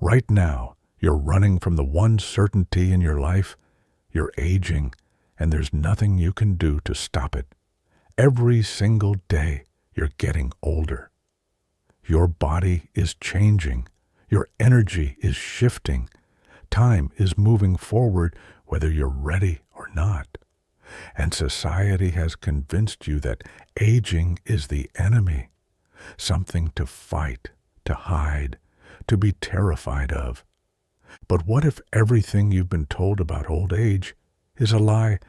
Right now, you're running from the one certainty in your life. You're aging, and there's nothing you can do to stop it. Every single day, you're getting older. Your body is changing. Your energy is shifting. Time is moving forward whether you're ready or not. And society has convinced you that aging is the enemy, something to fight, to hide, to be terrified of. But what if everything you've been told about old age is a lie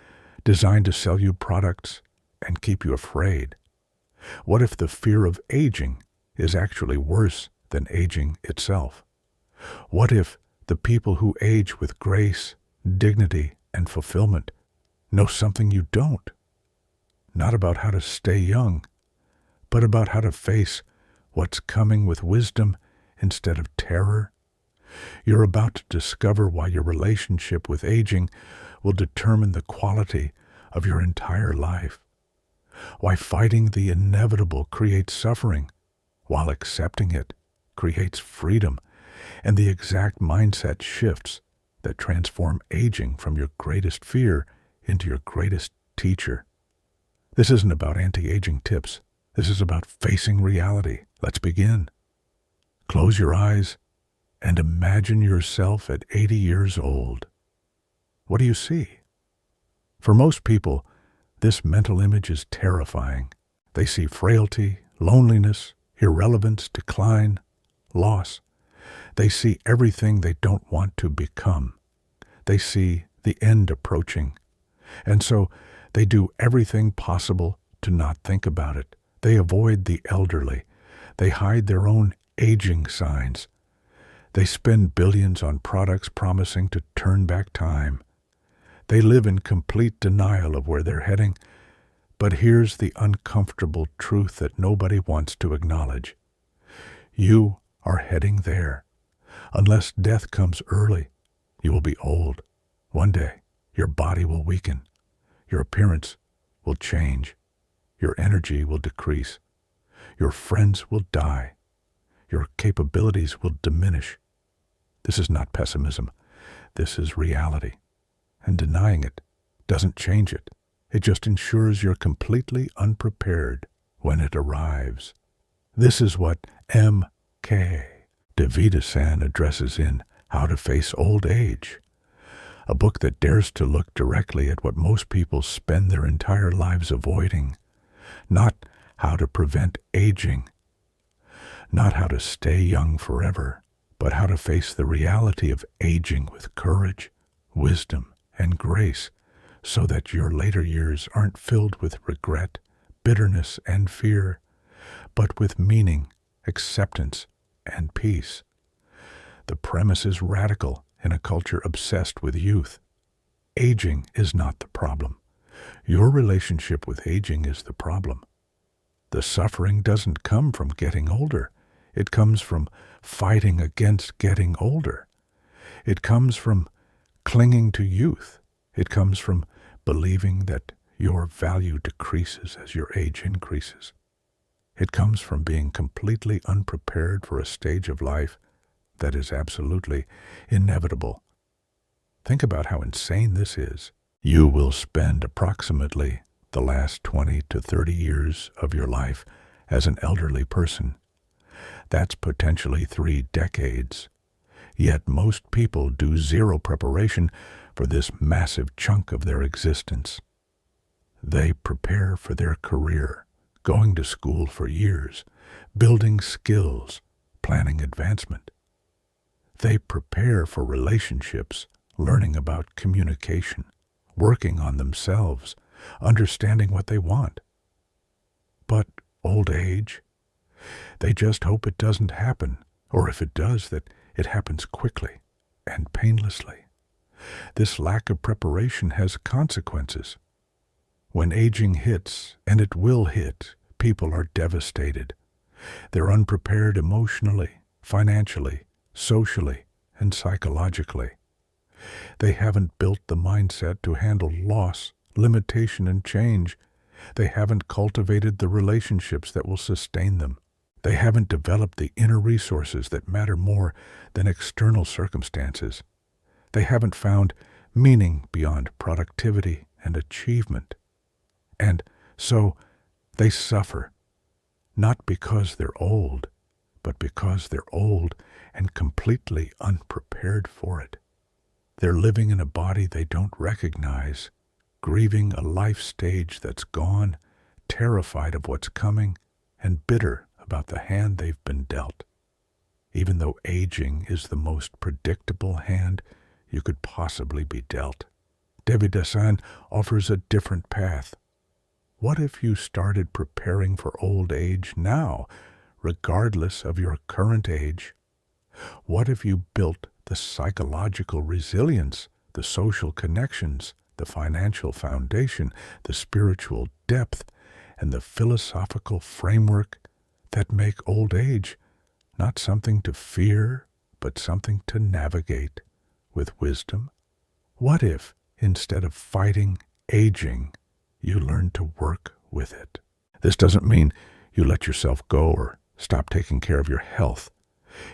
designed to sell you products and keep you afraid? What if the fear of aging is actually worse than aging itself? What if the people who age with grace, dignity, and fulfillment know something you don't? Not about how to stay young, but about how to face what's coming with wisdom instead of terror. You're about to discover why your relationship with aging will determine the quality of your entire life. Why fighting the inevitable creates suffering, while accepting it creates freedom, and the exact mindset shifts that transform aging from your greatest fear into your greatest teacher. This isn't about anti-aging tips. This is about facing reality. Let's begin. Close your eyes and imagine yourself at 80 years old. What do you see? For most people, this mental image is terrifying. They see frailty, loneliness, irrelevance, decline, loss. They see everything they don't want to become. They see the end approaching. And so they do everything possible to not think about it. They avoid the elderly. They hide their own aging signs. They spend billions on products promising to turn back time. They live in complete denial of where they're heading. But here's the uncomfortable truth that nobody wants to acknowledge. You are heading there. Unless death comes early, you will be old. One day, your body will weaken. Your appearance will change. Your energy will decrease. Your friends will die. Your capabilities will diminish. This is not pessimism. This is reality. And denying it doesn't change it. It just ensures you're completely unprepared when it arrives. This is what M.K. Devidasan addresses in How to Face Old Age, a book that dares to look directly at what most people spend their entire lives avoiding. Not how to prevent aging, not how to stay young forever, but how to face the reality of aging with courage, wisdom, and grace, so that your later years aren't filled with regret, bitterness, and fear, but with meaning, acceptance, and peace. The premise is radical in a culture obsessed with youth. Aging is not the problem. Your relationship with aging is the problem. The suffering doesn't come from getting older. It comes from fighting against getting older. It comes from clinging to youth. It comes from believing that your value decreases as your age increases. It comes from being completely unprepared for a stage of life that is absolutely inevitable. Think about how insane this is. You will spend approximately the last 20 to 30 years of your life as an elderly person. That's potentially 3 decades. Yet most people do zero preparation for this massive chunk of their existence. They prepare for their career, going to school for years, building skills, planning advancement. They prepare for relationships, learning about communication, working on themselves, understanding what they want. But old age? They just hope it doesn't happen, or if it does, that it happens quickly and painlessly. This lack of preparation has consequences. When aging hits, and it will hit, people are devastated. They're unprepared emotionally, financially, socially, and psychologically. They haven't built the mindset to handle loss, limitation, and change. They haven't cultivated the relationships that will sustain them. They haven't developed the inner resources that matter more than external circumstances. They haven't found meaning beyond productivity and achievement. And so they suffer, not because they're old, but because they're old and completely unprepared for it. They're living in a body they don't recognize, grieving a life stage that's gone, terrified of what's coming, and bitter about the hand they've been dealt, even though aging is the most predictable hand you could possibly be dealt. Devidasan offers a different path. What if you started preparing for old age now, regardless of your current age? What if you built the psychological resilience, the social connections, the financial foundation, the spiritual depth, and the philosophical framework that make old age not something to fear, but something to navigate with wisdom? What if, instead of fighting aging, you learn to work with it? This doesn't mean you let yourself go or stop taking care of your health.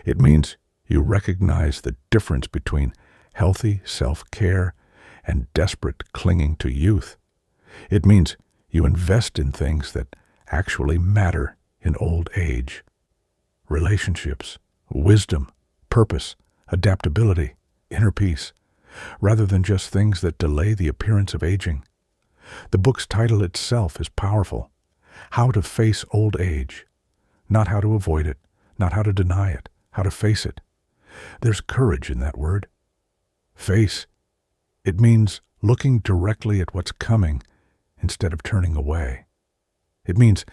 It means you recognize the difference between healthy self-care and desperate clinging to youth. It means you invest in things that actually matter in old age: relationships, wisdom, purpose, adaptability, inner peace, rather than just things that delay the appearance of aging. The book's title itself is powerful: How to Face Old Age. Not how to avoid it, not how to deny it, how to face it. There's courage in that word. Face. It means looking directly at what's coming instead of turning away. It means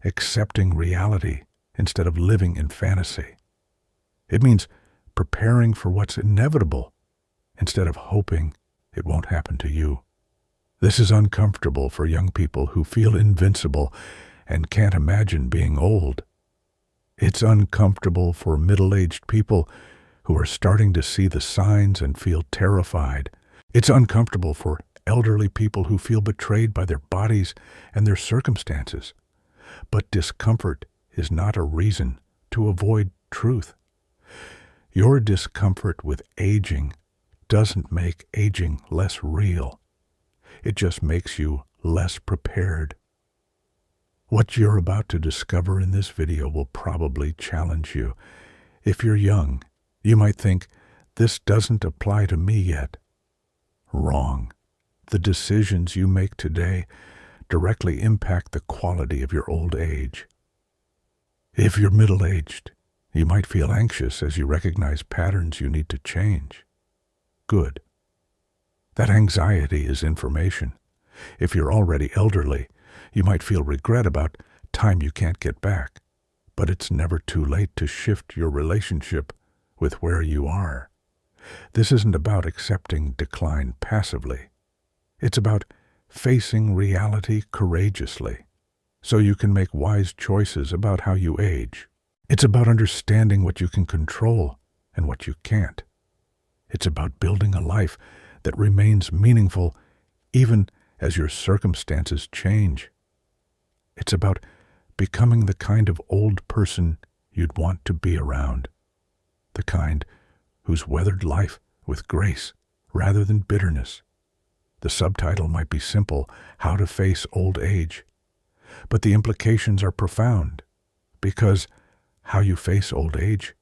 accepting reality instead of living in fantasy. It means preparing for what's inevitable instead of hoping it won't happen to you. This is uncomfortable for young people who feel invincible and can't imagine being old. It's uncomfortable for middle-aged people who are starting to see the signs and feel terrified. It's uncomfortable for elderly people who feel betrayed by their bodies and their circumstances. But discomfort is not a reason to avoid truth. Your discomfort with aging doesn't make aging less real. It just makes you less prepared. What you're about to discover in this video will probably challenge you. If you're young, you might think, this doesn't apply to me yet. Wrong. The decisions you make today directly impact the quality of your old age. If you're middle-aged, you might feel anxious as you recognize patterns you need to change. Good. That anxiety is information. If you're already elderly, you might feel regret about time you can't get back, but it's never too late to shift your relationship with where you are. This isn't about accepting decline passively. It's about facing reality courageously so you can make wise choices about how you age. It's about understanding what you can control and what you can't. It's about building a life that remains meaningful even as your circumstances change. It's about becoming the kind of old person you'd want to be around, the kind who's weathered life with grace rather than bitterness. The subtitle might be simple: How to Face Old Age, but the implications are profound, because how you face old age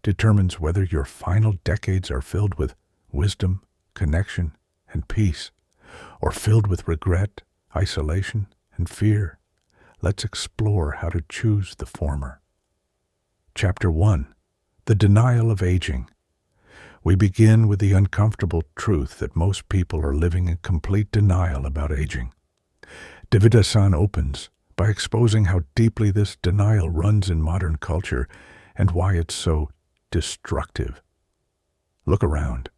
determines whether your final decades are filled with wisdom, connection, and peace, or filled with regret, isolation, and fear. Let's explore how to choose the former. Chapter 1. The Denial of Aging. We begin with the uncomfortable truth that most people are living in complete denial about aging. Devidasan opens by exposing how deeply this denial runs in modern culture and why it's so destructive. Look around.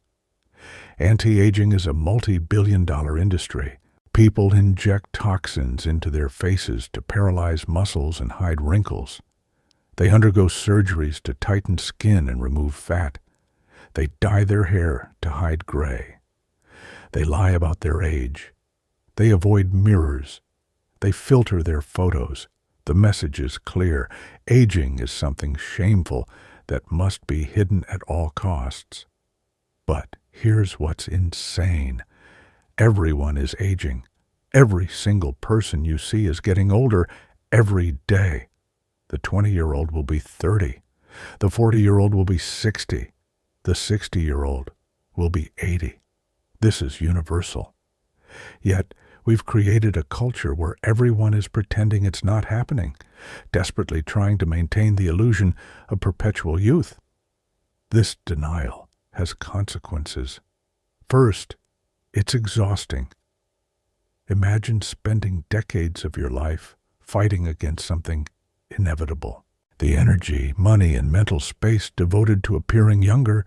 Anti-aging is a multi-billion-dollar industry. People inject toxins into their faces to paralyze muscles and hide wrinkles. They undergo surgeries to tighten skin and remove fat. They dye their hair to hide gray. They lie about their age. They avoid mirrors. They filter their photos. The message is clear. Aging is something shameful that must be hidden at all costs. But here's what's insane. Everyone is aging. Every single person you see is getting older every day. The 20-year-old will be 30. The 40-year-old will be 60. The 60-year-old will be 80. This is universal. Yet, we've created a culture where everyone is pretending it's not happening, desperately trying to maintain the illusion of perpetual youth. This denial has consequences. First, it's exhausting. Imagine spending decades of your life fighting against something inevitable. The energy, money, and mental space devoted to appearing younger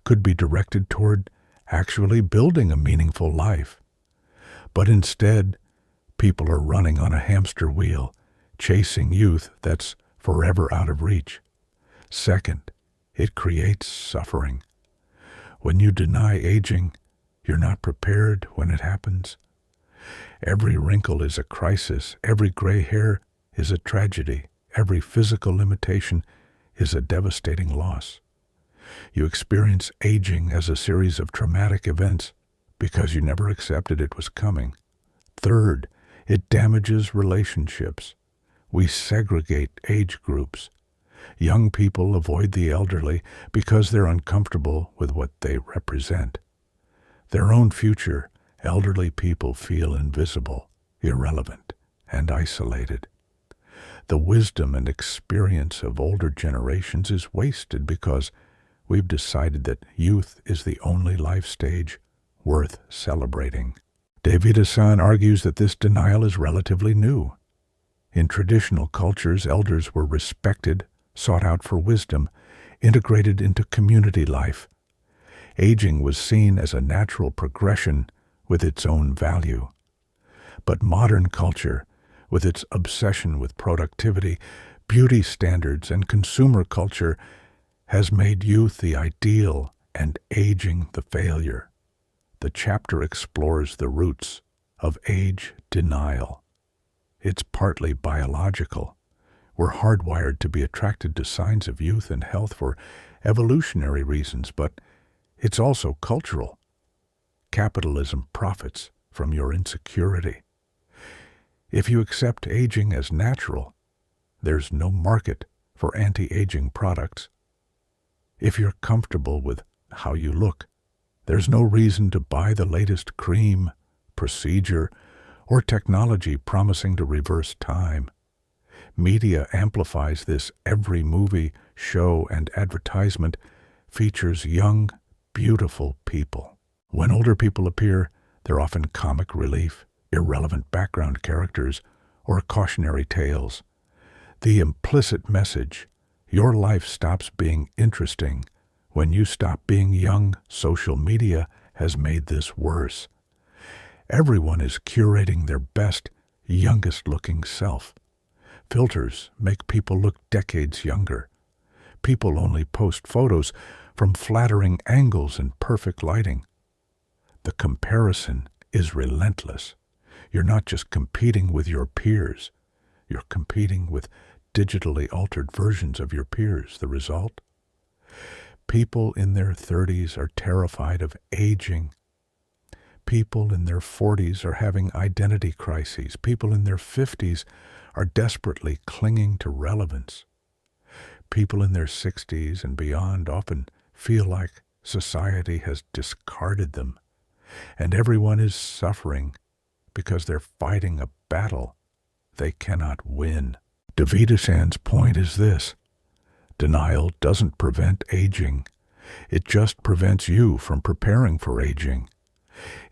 could be directed toward actually building a meaningful life. But instead, people are running on a hamster wheel, chasing youth that's forever out of reach. Second, it creates suffering. When you deny aging, you're not prepared when it happens. Every wrinkle is a crisis. Every gray hair is a tragedy. Every physical limitation is a devastating loss. You experience aging as a series of traumatic events because you never accepted it was coming. Third, it damages relationships. We segregate age groups. Young people avoid the elderly because they're uncomfortable with what they represent. Their own future, elderly people feel invisible, irrelevant, and isolated. The wisdom and experience of older generations is wasted because we've decided that youth is the only life stage worth celebrating. Devidasan argues that this denial is relatively new. In traditional cultures, elders were respected, sought out for wisdom, integrated into community life. Aging was seen as a natural progression with its own value. But modern culture, with its obsession with productivity, beauty standards, and consumer culture, has made youth the ideal and aging the failure. The chapter explores the roots of age denial. It's partly biological. We're hardwired to be attracted to signs of youth and health for evolutionary reasons, but it's also cultural. Capitalism profits from your insecurity. If you accept aging as natural, there's no market for anti-aging products. If you're comfortable with how you look, there's no reason to buy the latest cream, procedure, or technology promising to reverse time. Media amplifies this. Every movie, show, and advertisement features young, beautiful people. When older people appear, they're often comic relief, irrelevant background characters, or cautionary tales. The implicit message, your life stops being interesting when you stop being young. Social media has made this worse. Everyone is curating their best, youngest-looking self. Filters make people look decades younger. People only post photos from flattering angles and perfect lighting. The comparison is relentless. You're not just competing with your peers. You're competing with digitally altered versions of your peers. The result? People in their 30s are terrified of aging. People in their 40s are having identity crises. People in their 50s are desperately clinging to relevance. People in their 60s and beyond often feel like society has discarded them, and everyone is suffering because they're fighting a battle they cannot win. Devidasan's point is this: denial doesn't prevent aging. It just prevents you from preparing for aging.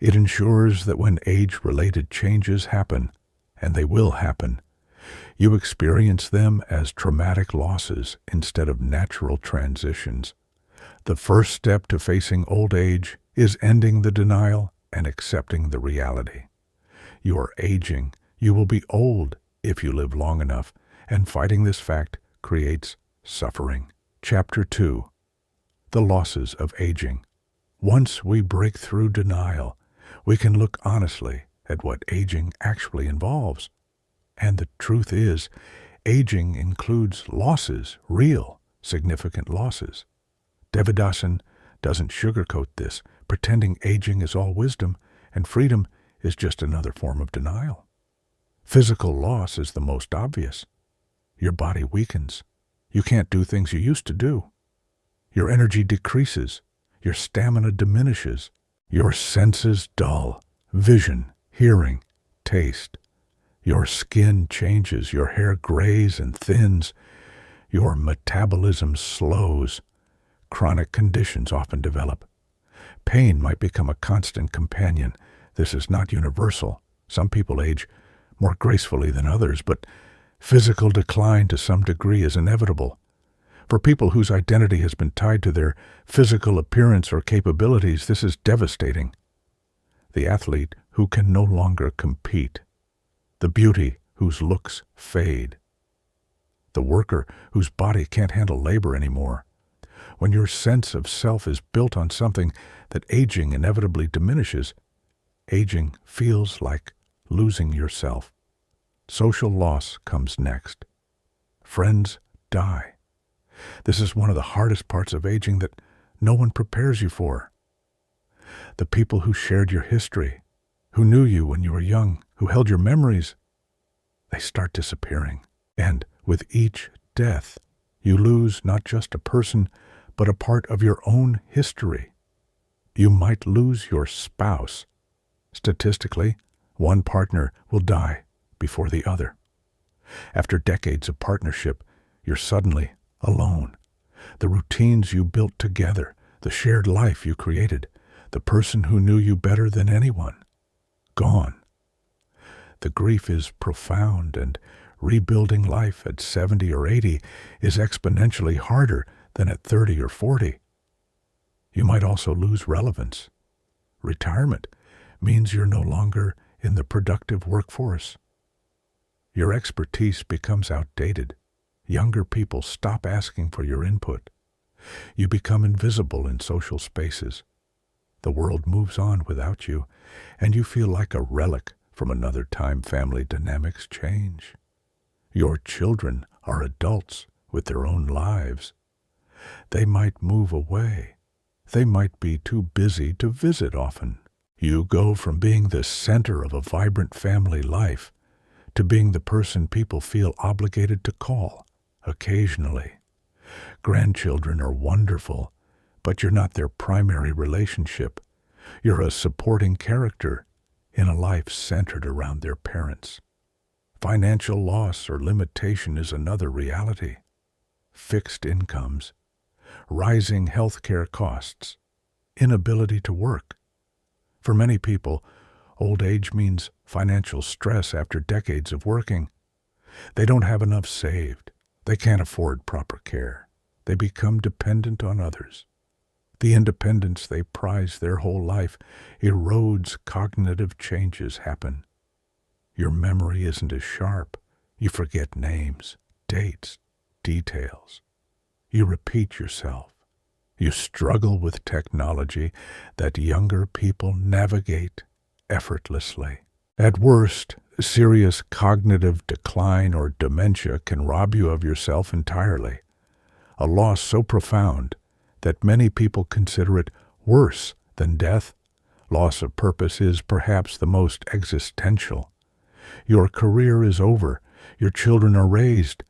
It ensures that when age-related changes happen, and they will happen, you experience them as traumatic losses instead of natural transitions. The first step to facing old age is ending the denial and accepting the reality. You are aging. You will be old if you live long enough, and fighting this fact creates suffering. Chapter 2. The Losses of Aging. Once we break through denial, we can look honestly at what aging actually involves. And the truth is, aging includes losses, real, significant losses. Devidasan doesn't sugarcoat this, pretending aging is all wisdom and freedom is just another form of denial. Physical loss is the most obvious. Your body weakens. You can't do things you used to do. Your energy decreases. Your stamina diminishes. Your senses dull. Vision, hearing, taste. Your skin changes. Your hair grays and thins. Your metabolism slows. Chronic conditions often develop. Pain might become a constant companion. This is not universal. Some people age more gracefully than others, but physical decline to some degree is inevitable. For people whose identity has been tied to their physical appearance or capabilities, this is devastating. The athlete who can no longer compete. The beauty whose looks fade. The worker whose body can't handle labor anymore. When your sense of self is built on something that aging inevitably diminishes, aging feels like losing yourself. Social loss comes next. Friends die. This is one of the hardest parts of aging that no one prepares you for. The people who shared your history, who knew you when you were young, who held your memories, they start disappearing. And with each death, you lose not just a person, but a part of your own history. You might lose your spouse. Statistically, one partner will die before the other. After decades of partnership, you're suddenly alone. The routines you built together, the shared life you created, the person who knew you better than anyone, gone. The grief is profound, and rebuilding life at 70 or 80 is exponentially harder than at 30 or 40. You might also lose relevance. Retirement means you're no longer in the productive workforce. Your expertise becomes outdated. Younger people stop asking for your input. You become invisible in social spaces. The world moves on without you, and you feel like a relic from another time. Family dynamics change. Your children are adults with their own lives. They might move away. They might be too busy to visit often. You go from being the center of a vibrant family life to being the person people feel obligated to call occasionally. Grandchildren are wonderful, but you're not their primary relationship. You're a supporting character in a life centered around their parents. Financial loss or limitation is another reality. Fixed incomes, rising healthcare costs, inability to work. For many people, old age means financial stress after decades of working. They don't have enough saved. They can't afford proper care. They become dependent on others. The independence they prize their whole life erodes. Cognitive changes happen. Your memory isn't as sharp. You forget names, dates, details. You repeat yourself. You struggle with technology that younger people navigate effortlessly. At worst, serious cognitive decline or dementia can rob you of yourself entirely, a loss so profound that many people consider it worse than death. Loss of purpose is perhaps the most existential. Your career is over. Your children are raised.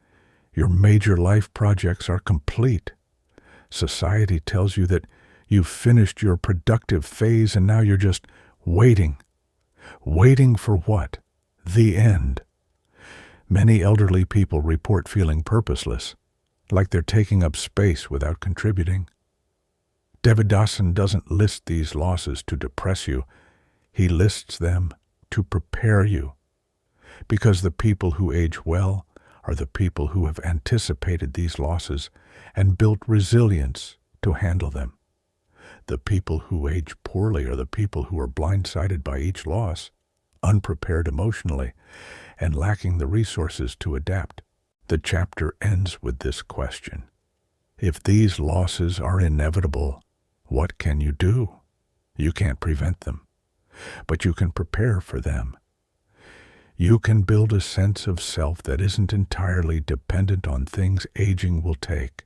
Your major life projects are complete. Society tells you that you've finished your productive phase and now you're just waiting. Waiting for what? The end. Many elderly people report feeling purposeless, like they're taking up space without contributing. Devidasan doesn't list these losses to depress you. He lists them to prepare you. Because the people who age well are the people who have anticipated these losses and built resilience to handle them. The people who age poorly are the people who are blindsided by each loss, unprepared emotionally, and lacking the resources to adapt. The chapter ends with this question. If these losses are inevitable, what can you do? You can't prevent them, but you can prepare for them. You can build a sense of self that isn't entirely dependent on things aging will take.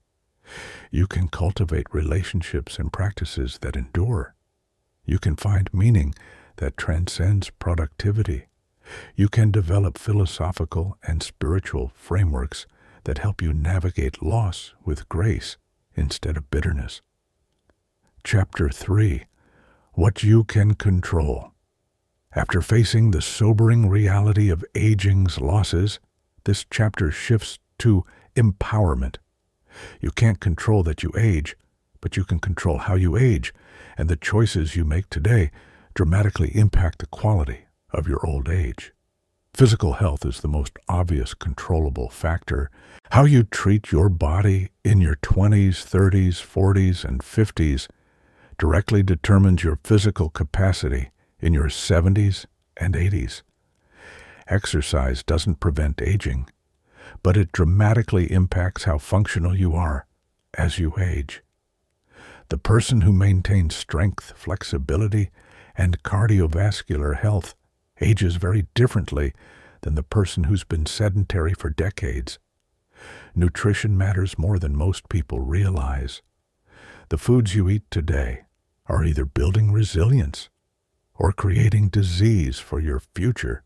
You can cultivate relationships and practices that endure. You can find meaning that transcends productivity. You can develop philosophical and spiritual frameworks that help you navigate loss with grace instead of bitterness. Chapter 3. What you can control. After facing the sobering reality of aging's losses, this chapter shifts to empowerment. You can't control that you age, but you can control how you age, and the choices you make today dramatically impact the quality of your old age. Physical health is the most obvious controllable factor. How you treat your body in your 20s, 30s, 40s, and 50s directly determines your physical capacity in your 70s and 80s. Exercise doesn't prevent aging, but it dramatically impacts how functional you are as you age. The person who maintains strength, flexibility, and cardiovascular health ages very differently than the person who's been sedentary for decades. Nutrition matters more than most people realize. The foods you eat today are either building resilience or creating disease for your future.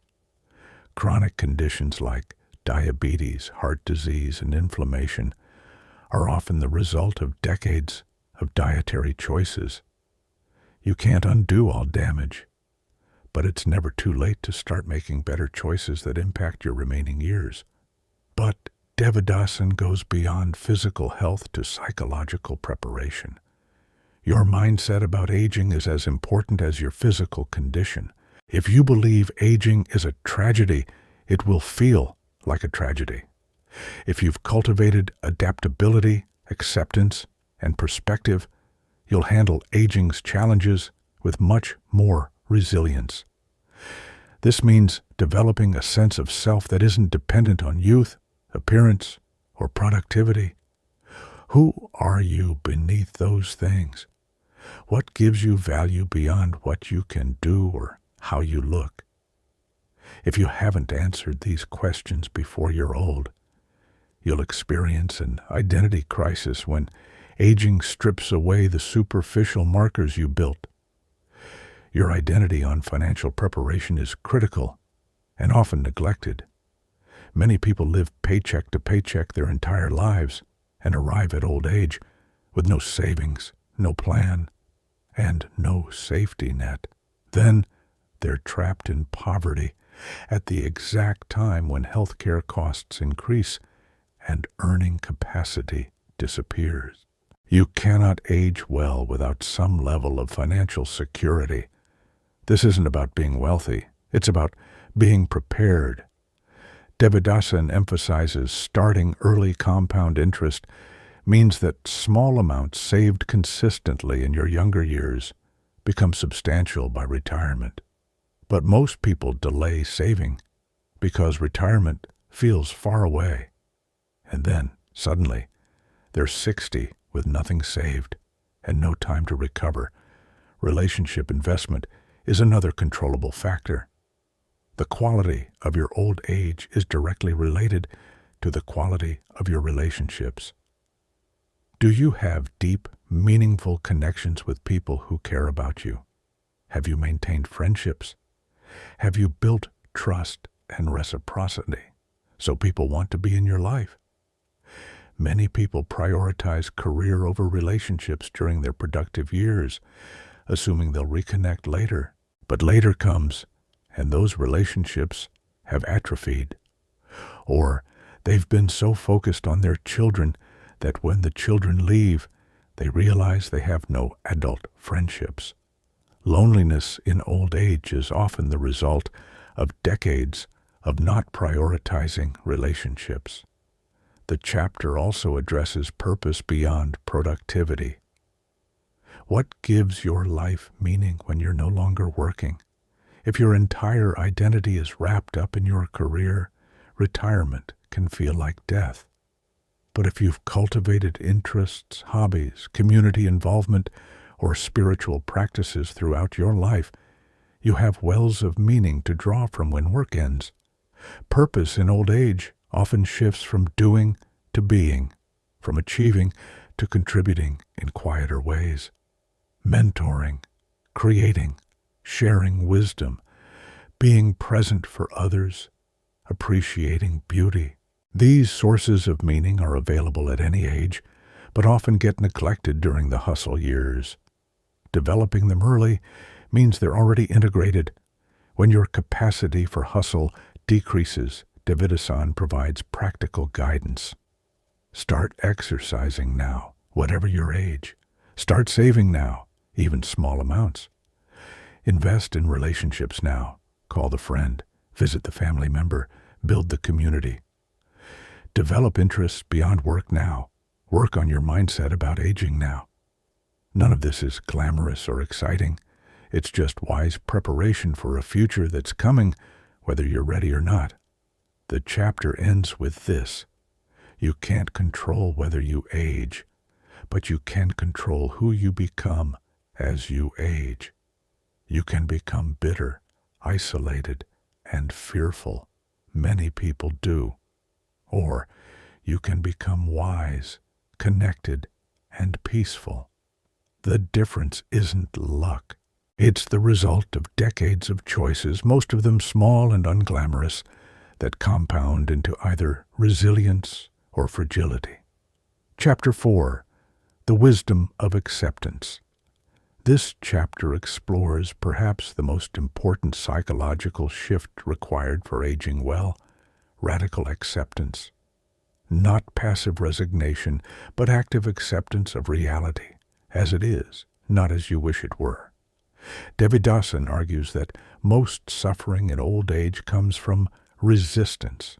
Chronic conditions like diabetes, heart disease, and inflammation are often the result of decades of dietary choices. You can't undo all damage, but it's never too late to start making better choices that impact your remaining years. But Devidasan goes beyond physical health to psychological preparation. Your mindset about aging is as important as your physical condition. If you believe aging is a tragedy, it will feel like a tragedy. If you've cultivated adaptability, acceptance, and perspective, you'll handle aging's challenges with much more resilience. This means developing a sense of self that isn't dependent on youth, appearance, or productivity. Who are you beneath those things? What gives you value beyond what you can do or how you look? If you haven't answered these questions before you're old, you'll experience an identity crisis when aging strips away the superficial markers you built. Your identity on financial preparation is critical and often neglected. Many people live paycheck to paycheck their entire lives and arrive at old age with no savings, no plan, and no safety net. Then they're trapped in poverty at the exact time when healthcare costs increase and earning capacity disappears. You cannot age well without some level of financial security. This isn't about being wealthy. It's about being prepared. Devidasan emphasizes starting early compound interest means that small amounts saved consistently in your younger years become substantial by retirement. But most people delay saving because retirement feels far away. And then, suddenly, they're 60 with nothing saved and no time to recover. Relationship investment is another controllable factor. The quality of your old age is directly related to the quality of your relationships. Do you have deep, meaningful connections with people who care about you? Have you maintained friendships? Have you built trust and reciprocity so people want to be in your life? Many people prioritize career over relationships during their productive years, assuming they'll reconnect later. But later comes, and those relationships have atrophied. Or they've been so focused on their children that when the children leave, they realize they have no adult friendships. Loneliness in old age is often the result of decades of not prioritizing relationships. The chapter also addresses purpose beyond productivity. What gives your life meaning when you're no longer working? If your entire identity is wrapped up in your career, retirement can feel like death. But if you've cultivated interests, hobbies, community involvement, or spiritual practices throughout your life, you have wells of meaning to draw from when work ends. Purpose in old age often shifts from doing to being, from achieving to contributing in quieter ways. Mentoring, creating, sharing wisdom, being present for others, appreciating beauty. These sources of meaning are available at any age, but often get neglected during the hustle years. Developing them early means they're already integrated. When your capacity for hustle decreases, Devidasan provides practical guidance. Start exercising now, whatever your age. Start saving now, even small amounts. Invest in relationships now. Call the friend, visit the family member, build the community. Develop interests beyond work now. Work on your mindset about aging now. None of this is glamorous or exciting. It's just wise preparation for a future that's coming, whether you're ready or not. The chapter ends with this: you can't control whether you age, but you can control who you become as you age. You can become bitter, isolated, and fearful. Many people do. Or you can become wise, connected, and peaceful. The difference isn't luck. It's the result of decades of choices, most of them small and unglamorous, that compound into either resilience or fragility. Chapter 4. The Wisdom of Acceptance. This chapter explores perhaps the most important psychological shift required for aging well: radical acceptance. Not passive resignation, but active acceptance of reality, as it is, not as you wish it were. Devidasan argues that most suffering in old age comes from resistance.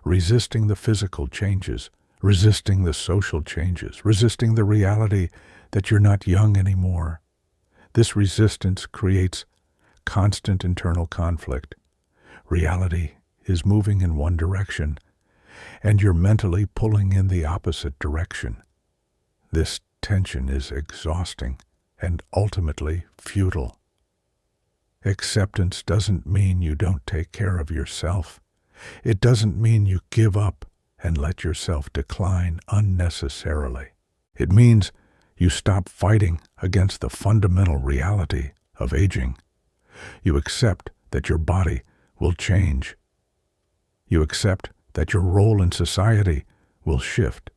Resisting the physical changes, resisting the social changes, resisting the reality that you're not young anymore. This resistance creates constant internal conflict. Reality is moving in one direction, and you're mentally pulling in the opposite direction. This tension is exhausting and ultimately futile. Acceptance doesn't mean you don't take care of yourself. It doesn't mean you give up and let yourself decline unnecessarily. It means you stop fighting against the fundamental reality of aging. You accept that your body will change. You accept that your role in society will shift.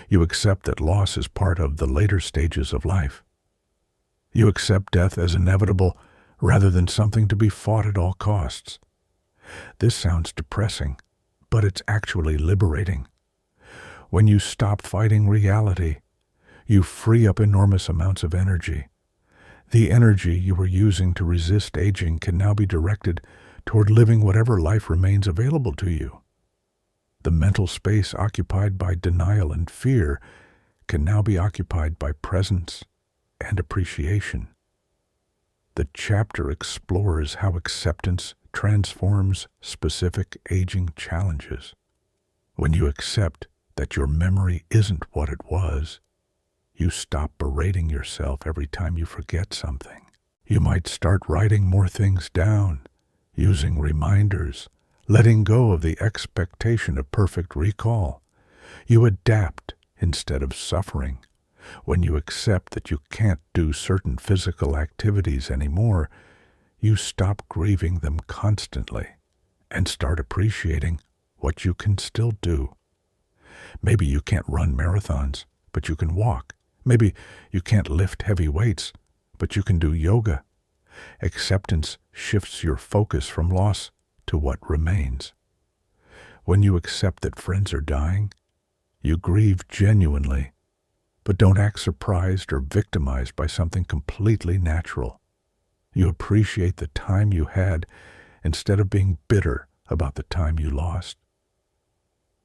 You accept that loss is part of the later stages of life. You accept death as inevitable rather than something to be fought at all costs. This sounds depressing, but it's actually liberating. When you stop fighting reality, you free up enormous amounts of energy. The energy you were using to resist aging can now be directed toward living whatever life remains available to you. The mental space occupied by denial and fear can now be occupied by presence and appreciation. The chapter explores how acceptance transforms specific aging challenges. When you accept that your memory isn't what it was, you stop berating yourself every time you forget something. You might start writing more things down, using reminders, letting go of the expectation of perfect recall. You adapt instead of suffering. When you accept that you can't do certain physical activities anymore, you stop grieving them constantly and start appreciating what you can still do. Maybe you can't run marathons, but you can walk. Maybe you can't lift heavy weights, but you can do yoga. Acceptance shifts your focus from loss to what remains. When you accept that friends are dying, you grieve genuinely, but don't act surprised or victimized by something completely natural. You appreciate the time you had instead of being bitter about the time you lost.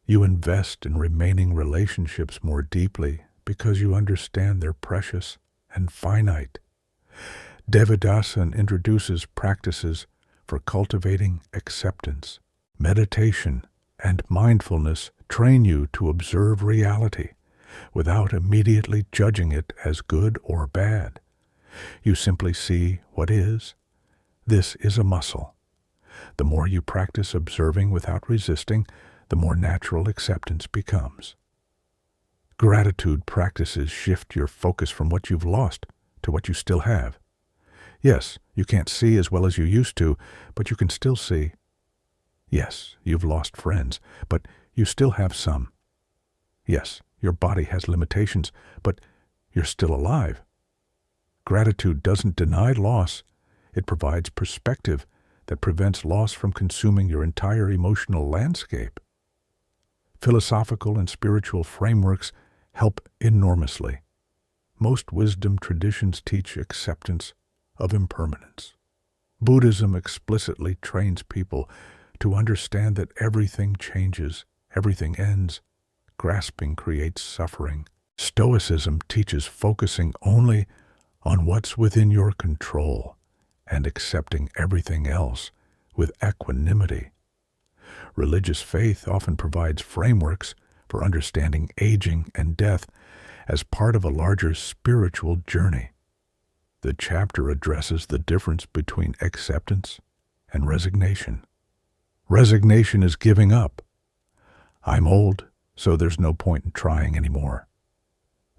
You invest in remaining relationships more deeply because you understand they're precious and finite. Devidasan introduces practices for cultivating acceptance. Meditation and mindfulness train you to observe reality without immediately judging it as good or bad. You simply see what is. This is a muscle. The more you practice observing without resisting, the more natural acceptance becomes. Gratitude practices shift your focus from what you've lost to what you still have. Yes, you can't see as well as you used to, but you can still see. Yes, you've lost friends, but you still have some. Yes, your body has limitations, but you're still alive. Gratitude doesn't deny loss. It provides perspective that prevents loss from consuming your entire emotional landscape. Philosophical and spiritual frameworks help enormously. Most wisdom traditions teach acceptance of impermanence. Buddhism explicitly trains people to understand that everything changes, everything ends. Grasping creates suffering. Stoicism teaches focusing only on what's within your control and accepting everything else with equanimity. Religious faith often provides frameworks for understanding aging and death as part of a larger spiritual journey. The chapter addresses the difference between acceptance and resignation. Resignation is giving up. I'm old, so there's no point in trying anymore.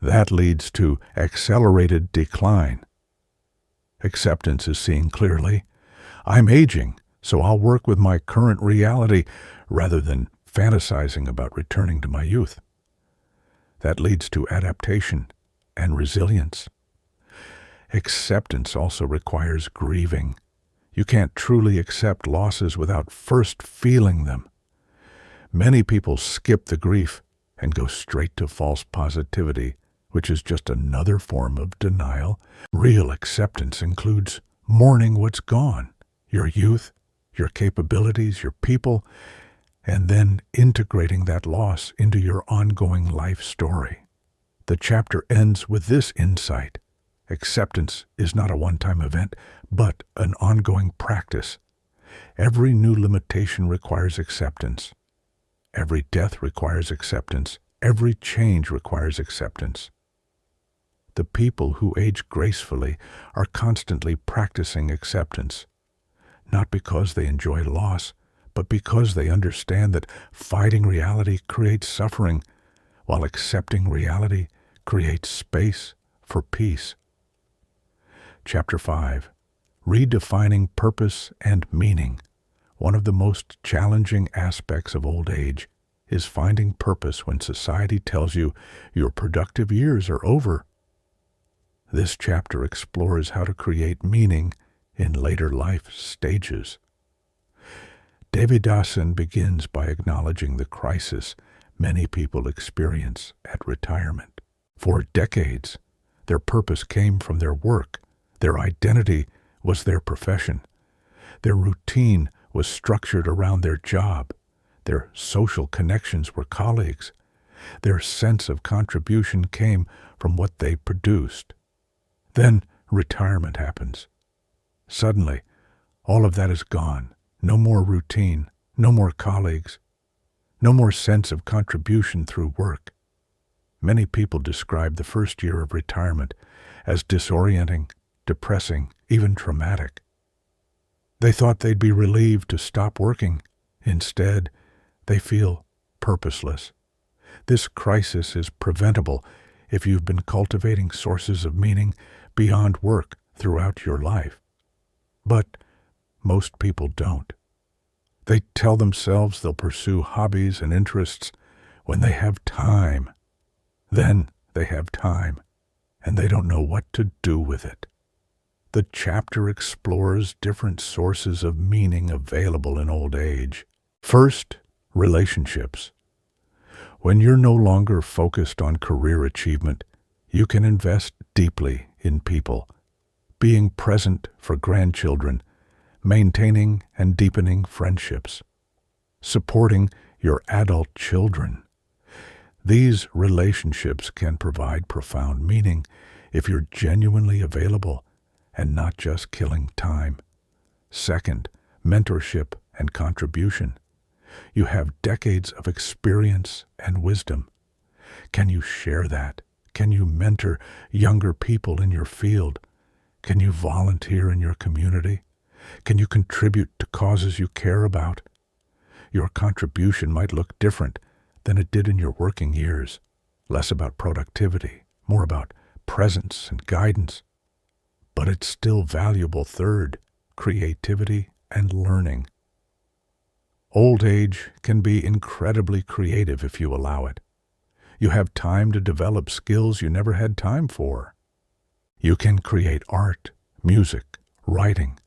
That leads to accelerated decline. Acceptance is seeing clearly. I'm aging, so I'll work with my current reality rather than fantasizing about returning to my youth. That leads to adaptation and resilience. Acceptance also requires grieving. You can't truly accept losses without first feeling them. Many people skip the grief and go straight to false positivity, which is just another form of denial. Real acceptance includes mourning what's gone, your youth, your capabilities, your people, and then integrating that loss into your ongoing life story. The chapter ends with this insight. Acceptance is not a one-time event, but an ongoing practice. Every new limitation requires acceptance. Every death requires acceptance. Every change requires acceptance. The people who age gracefully are constantly practicing acceptance, not because they enjoy loss, but because they understand that fighting reality creates suffering, while accepting reality creates space for peace. Chapter 5. Redefining Purpose and Meaning. One of the most challenging aspects of old age is finding purpose when society tells you your productive years are over. This chapter explores how to create meaning in later life stages. Devidasan begins by acknowledging the crisis many people experience at retirement. For decades, their purpose came from their work. Their identity was their profession. Their routine was structured around their job. Their social connections were colleagues. Their sense of contribution came from what they produced. Then retirement happens. Suddenly, all of that is gone. No more routine, no more colleagues, no more sense of contribution through work. Many people describe the first year of retirement as disorienting, depressing, even traumatic. They thought they'd be relieved to stop working. Instead, they feel purposeless. This crisis is preventable if you've been cultivating sources of meaning beyond work throughout your life. But most people don't. They tell themselves they'll pursue hobbies and interests when they have time. Then they have time, and they don't know what to do with it. The chapter explores different sources of meaning available in old age. First, relationships. When you're no longer focused on career achievement, you can invest deeply in people, being present for grandchildren, maintaining and deepening friendships, supporting your adult children. These relationships can provide profound meaning if you're genuinely available and not just killing time. Second, mentorship and contribution. You have decades of experience and wisdom. Can you share that? Can you mentor younger people in your field? Can you volunteer in your community? Can you contribute to causes you care about? Your contribution might look different than it did in your working years, less about productivity, more about presence and guidance. But it's still valuable. Third, creativity and learning. Old age can be incredibly creative if you allow it. You have time to develop skills you never had time for. You can create art, music, writing,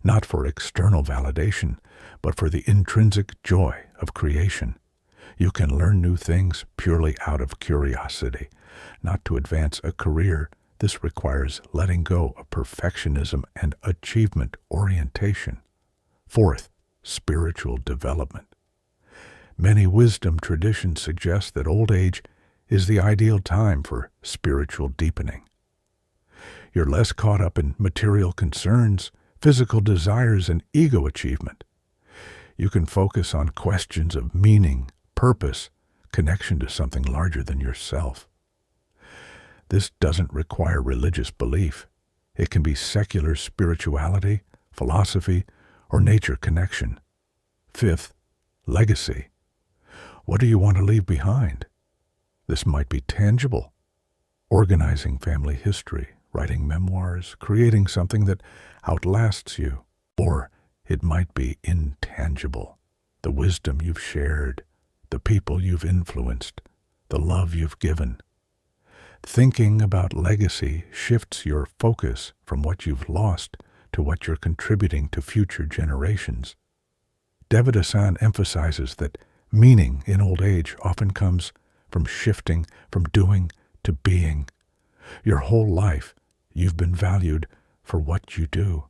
not for external validation, but for the intrinsic joy of creation. You can learn new things purely out of curiosity, not to advance a career. This requires letting go of perfectionism and achievement orientation. Fourth, spiritual development. Many wisdom traditions suggest that old age is the ideal time for spiritual deepening. You're less caught up in material concerns, physical desires, and ego achievement. You can focus on questions of meaning, purpose, connection to something larger than yourself. This doesn't require religious belief. It can be secular spirituality, philosophy, or nature connection. Fifth, legacy. What do you want to leave behind? This might be tangible. Organizing family history, writing memoirs, creating something that outlasts you. Or it might be intangible. The wisdom you've shared, the people you've influenced, the love you've given. Thinking about legacy shifts your focus from what you've lost to what you're contributing to future generations. Devidasan emphasizes that meaning in old age often comes from shifting from doing to being. Your whole life, you've been valued for what you do.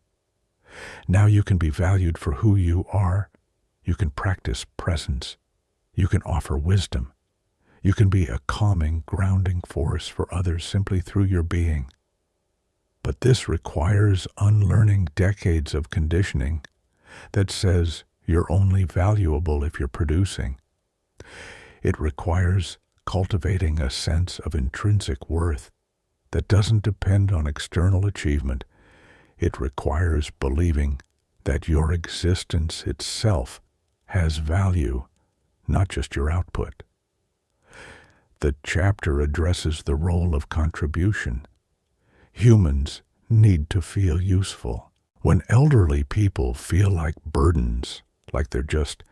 Now you can be valued for who you are. You can practice presence. You can offer wisdom. You can be a calming, grounding force for others simply through your being. But this requires unlearning decades of conditioning that says you're only valuable if you're producing. It requires cultivating a sense of intrinsic worth that doesn't depend on external achievement. It requires believing that your existence itself has value, not just your output. The chapter addresses the role of contribution. Humans need to feel useful. When elderly people feel like burdens, like they're just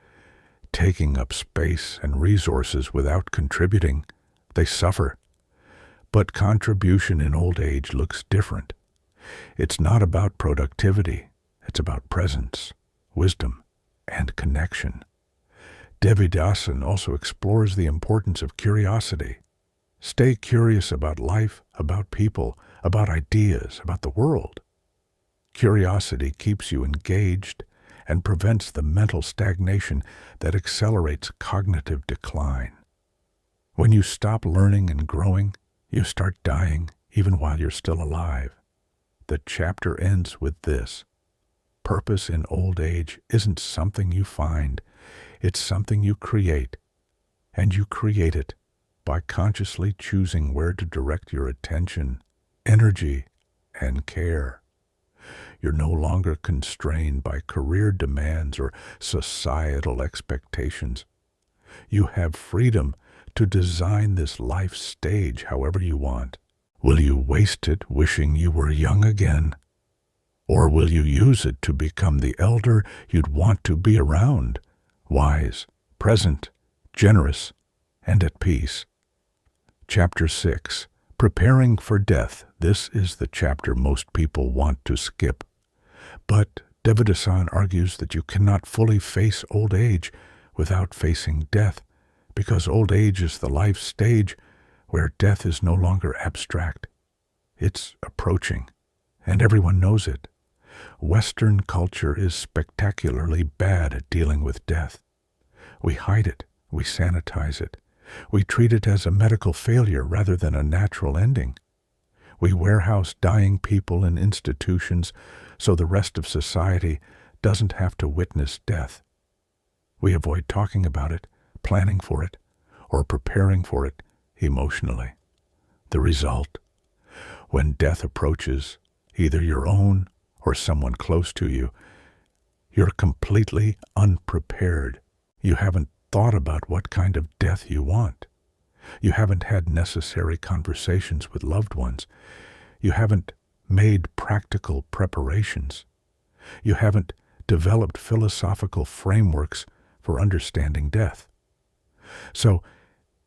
taking up space and resources without contributing, they suffer. But contribution in old age looks different. It's not about productivity. It's about presence, wisdom, and connection. Devidasan also explores the importance of curiosity. Stay curious about life, about people, about ideas, about the world. Curiosity keeps you engaged and prevents the mental stagnation that accelerates cognitive decline. When you stop learning and growing, you start dying even while you're still alive. The chapter ends with this: purpose in old age isn't something you find, it's something you create. And you create it by consciously choosing where to direct your attention, energy, and care. You're no longer constrained by career demands or societal expectations. You have freedom to design this life stage however you want. Will you waste it wishing you were young again? Or will you use it to become the elder you'd want to be around, wise, present, generous, and at peace? Chapter 6. Preparing for Death. This is the chapter most people want to skip. But Devidasan argues that you cannot fully face old age without facing death, because old age is the life stage where death is no longer abstract. It's approaching, and everyone knows it. Western culture is spectacularly bad at dealing with death. We hide it, we sanitize it, we treat it as a medical failure rather than a natural ending. We warehouse dying people in institutions so the rest of society doesn't have to witness death. We avoid talking about it, planning for it, or preparing for it emotionally. The result: when death approaches, either your own or someone close to you, You're completely unprepared. You haven't thought about what kind of death you want. You haven't had necessary conversations with loved ones. You haven't made practical preparations. You haven't developed philosophical frameworks for understanding death. So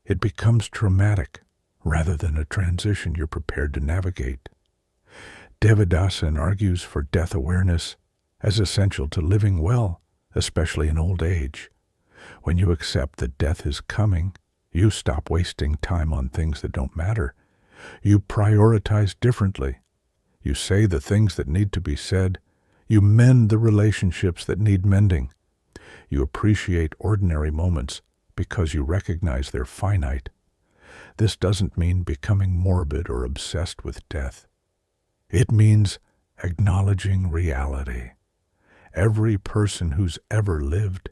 it becomes traumatic rather than a transition you're prepared to navigate. Devidasan argues for death awareness as essential to living well, especially in old age. When you accept that death is coming, you stop wasting time on things that don't matter. You prioritize differently. You say the things that need to be said. You mend the relationships that need mending. You appreciate ordinary moments because you recognize they're finite. This doesn't mean becoming morbid or obsessed with death. It means acknowledging reality. Every person who's ever lived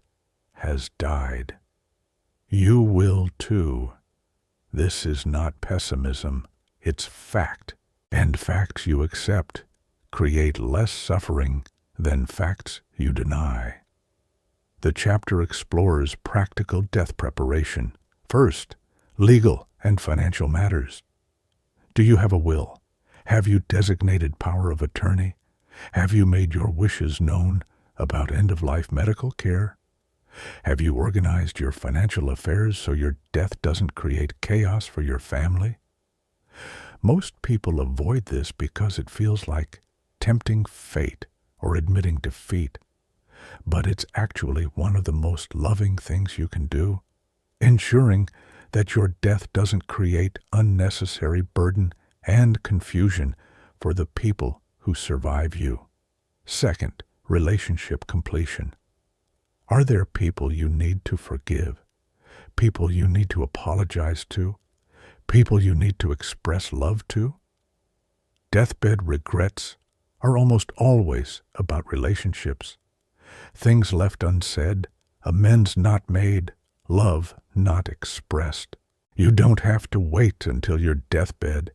has died. You will too. This is not pessimism, it's fact. And facts you accept create less suffering than facts you deny. The chapter explores practical death preparation. First, legal and financial matters. Do you have a will? Have you designated power of attorney? Have you made your wishes known about end-of-life medical care? Have you organized your financial affairs so your death doesn't create chaos for your family? Most people avoid this because it feels like tempting fate or admitting defeat. But it's actually one of the most loving things you can do, ensuring that your death doesn't create unnecessary burden and confusion for the people who survive you. Second, relationship completion. Are there people you need to forgive? People you need to apologize to? People you need to express love to? Deathbed regrets are almost always about relationships. Things left unsaid, amends not made, love not expressed. You don't have to wait until your deathbed.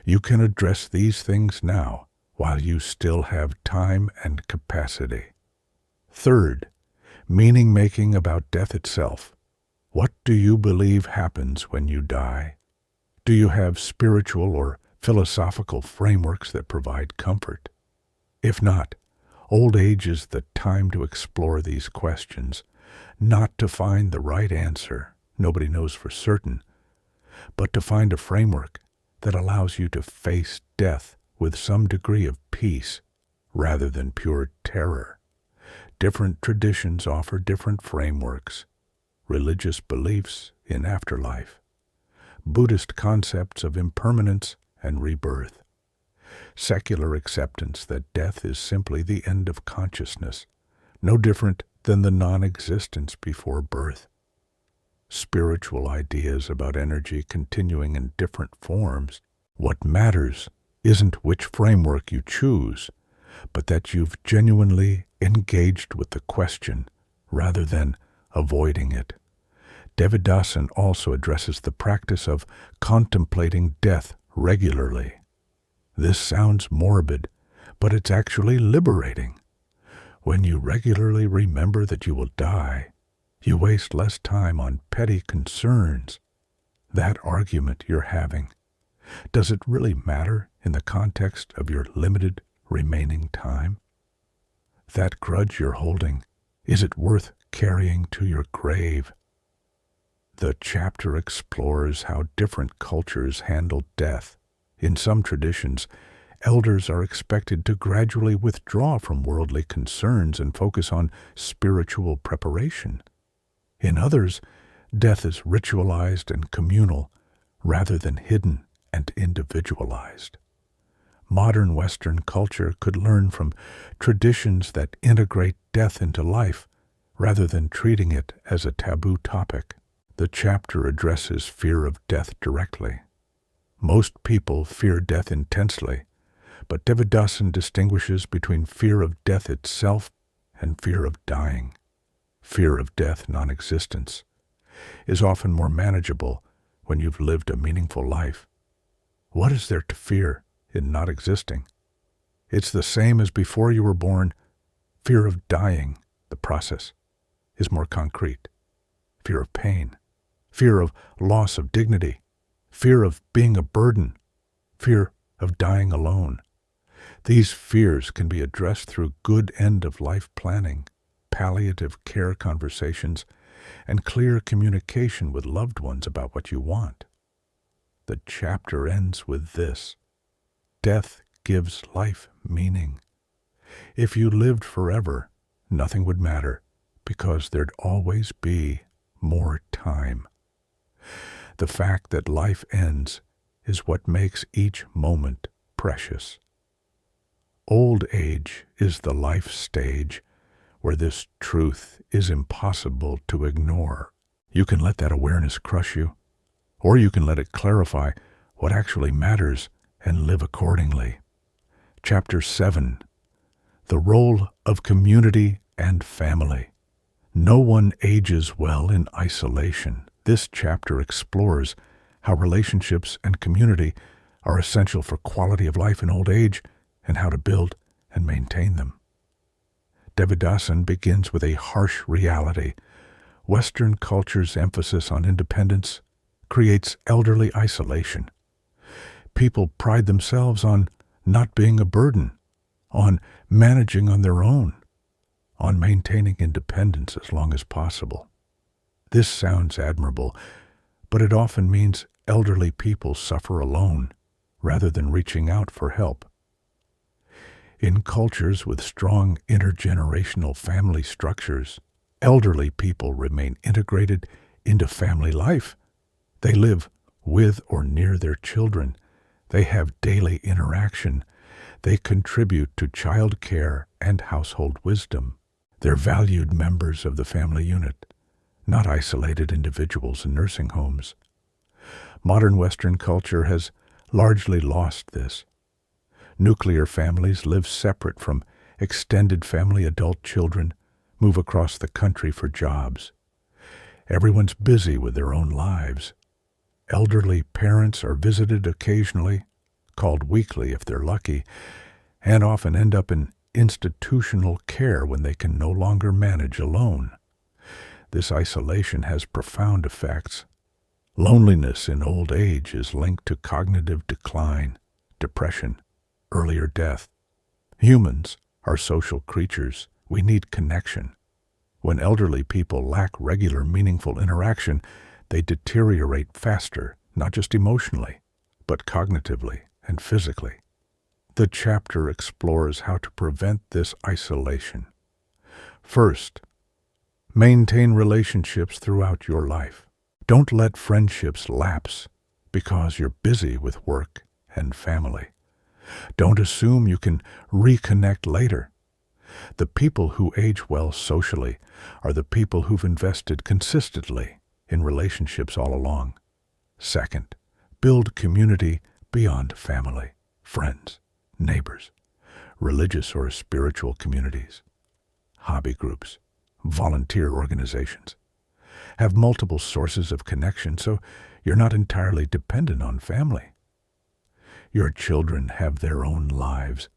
You can address these things now while you still have time and capacity. Third, meaning-making about death itself. What do you believe happens when you die? Do you have spiritual or philosophical frameworks that provide comfort? If not, old age is the time to explore these questions, not to find the right answer, nobody knows for certain, but to find a framework that allows you to face death with some degree of peace rather than pure terror. Different traditions offer different frameworks. Religious beliefs in afterlife, Buddhist concepts of impermanence and rebirth, secular acceptance that death is simply the end of consciousness, no different than the non-existence before birth, spiritual ideas about energy continuing in different forms. What matters isn't which framework you choose, but that you've genuinely engaged with the question rather than avoiding it. Devidasan also addresses the practice of contemplating death regularly. This sounds morbid, but it's actually liberating. When you regularly remember that you will die, you waste less time on petty concerns. That argument you're having, does it really matter in the context of your limited remaining time? That grudge you're holding, is it worth carrying to your grave? The chapter explores how different cultures handle death. In some traditions, elders are expected to gradually withdraw from worldly concerns and focus on spiritual preparation. In others, death is ritualized and communal rather than hidden and individualized. Modern Western culture could learn from traditions that integrate death into life rather than treating it as a taboo topic. The chapter addresses fear of death directly. Most people fear death intensely, but Devidasan distinguishes between fear of death itself and fear of dying. Fear of death, non-existence, is often more manageable when you've lived a meaningful life. What is there to fear in not existing? It's the same as before you were born. Fear of dying, the process, is more concrete. Fear of pain, fear of loss of dignity, fear of being a burden, fear of dying alone. These fears can be addressed through good end-of-life planning, palliative care conversations, and clear communication with loved ones about what you want. The chapter ends with this: death gives life meaning. If you lived forever, nothing would matter, because there'd always be more time. The fact that life ends is what makes each moment precious. Old age is the life stage where this truth is impossible to ignore. You can let that awareness crush you, or you can let it clarify what actually matters and live accordingly. Chapter 7. The Role of Community and Family. No one ages well in isolation. This chapter explores how relationships and community are essential for quality of life in old age and how to build and maintain them. Devidasan begins with a harsh reality. Western culture's emphasis on independence creates elderly isolation. People pride themselves on not being a burden, on managing on their own, on maintaining independence as long as possible. This sounds admirable, but it often means elderly people suffer alone rather than reaching out for help. In cultures with strong intergenerational family structures, elderly people remain integrated into family life. They live with or near their children. They have daily interaction. They contribute to child care and household wisdom. They're valued members of the family unit, not isolated individuals in nursing homes. Modern Western culture has largely lost this. Nuclear families live separate from extended family adult children, move across the country for jobs. Everyone's busy with their own lives. Elderly parents are visited occasionally, called weekly if they're lucky, and often end up in institutional care when they can no longer manage alone. This isolation has profound effects. Loneliness in old age is linked to cognitive decline, depression, earlier death. Humans are social creatures. We need connection. When elderly people lack regular, meaningful interaction, they deteriorate faster, not just emotionally, but cognitively and physically. The chapter explores how to prevent this isolation. First, maintain relationships throughout your life. Don't let friendships lapse because you're busy with work and family. Don't assume you can reconnect later. The people who age well socially are the people who've invested consistently in relationships all along. Second, build community beyond family, friends, neighbors, religious or spiritual communities, hobby groups, volunteer organizations. Have multiple sources of connection so you're not entirely dependent on family. Your children have their own lives.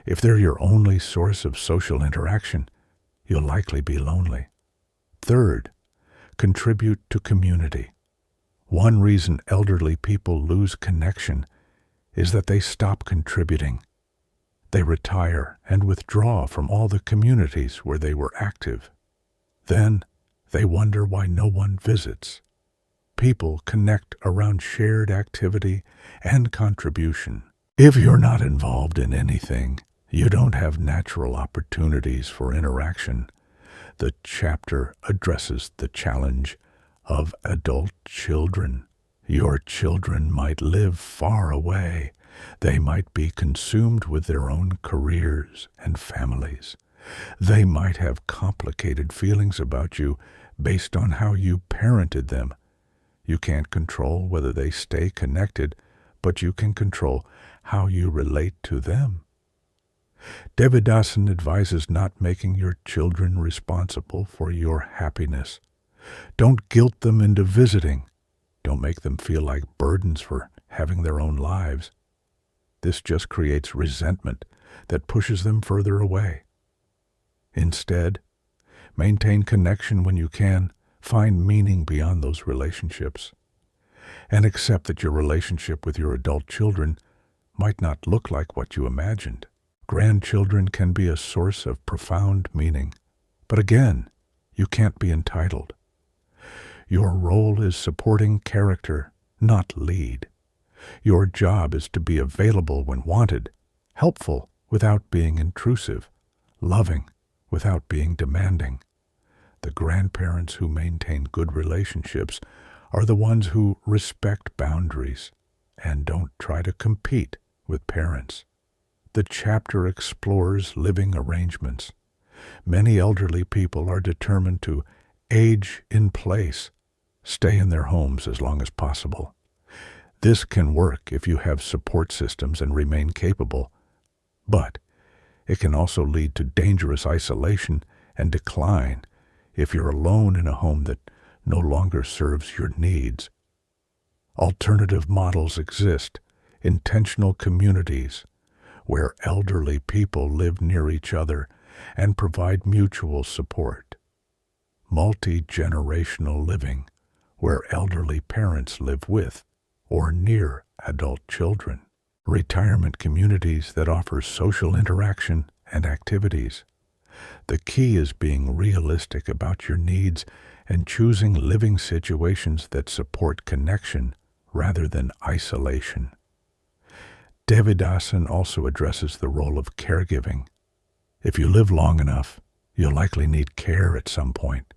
If they're your only source of social interaction, you'll likely be lonely. Third, contribute to community. One reason elderly people lose connection is that they stop contributing. They retire and withdraw from all the communities where they were active. Then they wonder why no one visits. People connect around shared activity and contribution. If you're not involved in anything, you don't have natural opportunities for interaction. The chapter addresses the challenge of adult children. Your children might live far away. They might be consumed with their own careers and families. They might have complicated feelings about you based on how you parented them. You can't control whether they stay connected, but you can control how you relate to them. Devidasan advises not making your children responsible for your happiness. Don't guilt them into visiting. Don't make them feel like burdens for having their own lives. This just creates resentment that pushes them further away. Instead, maintain connection when you can, find meaning beyond those relationships, and accept that your relationship with your adult children might not look like what you imagined. Grandchildren can be a source of profound meaning, but again, you can't be entitled. Your role is supporting character, not lead. Your job is to be available when wanted, helpful without being intrusive, loving without being demanding. The grandparents who maintain good relationships are the ones who respect boundaries and don't try to compete with parents. The chapter explores living arrangements. Many elderly people are determined to age in place, stay in their homes as long as possible. This can work if you have support systems and remain capable, but it can also lead to dangerous isolation and decline if you're alone in a home that no longer serves your needs. Alternative models exist, intentional communities, where elderly people live near each other and provide mutual support. Multi-generational living, where elderly parents live with or near adult children. Retirement communities that offer social interaction and activities. The key is being realistic about your needs and choosing living situations that support connection rather than isolation. Devidasan also addresses the role of caregiving. If you live long enough, you'll likely need care at some point.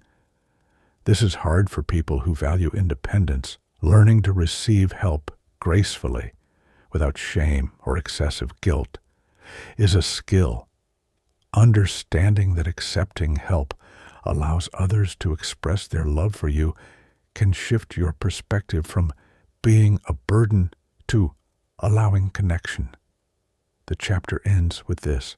This is hard for people who value independence. Learning to receive help gracefully, without shame or excessive guilt, is a skill. Understanding that accepting help allows others to express their love for you can shift your perspective from being a burden to allowing connection. The chapter ends with this: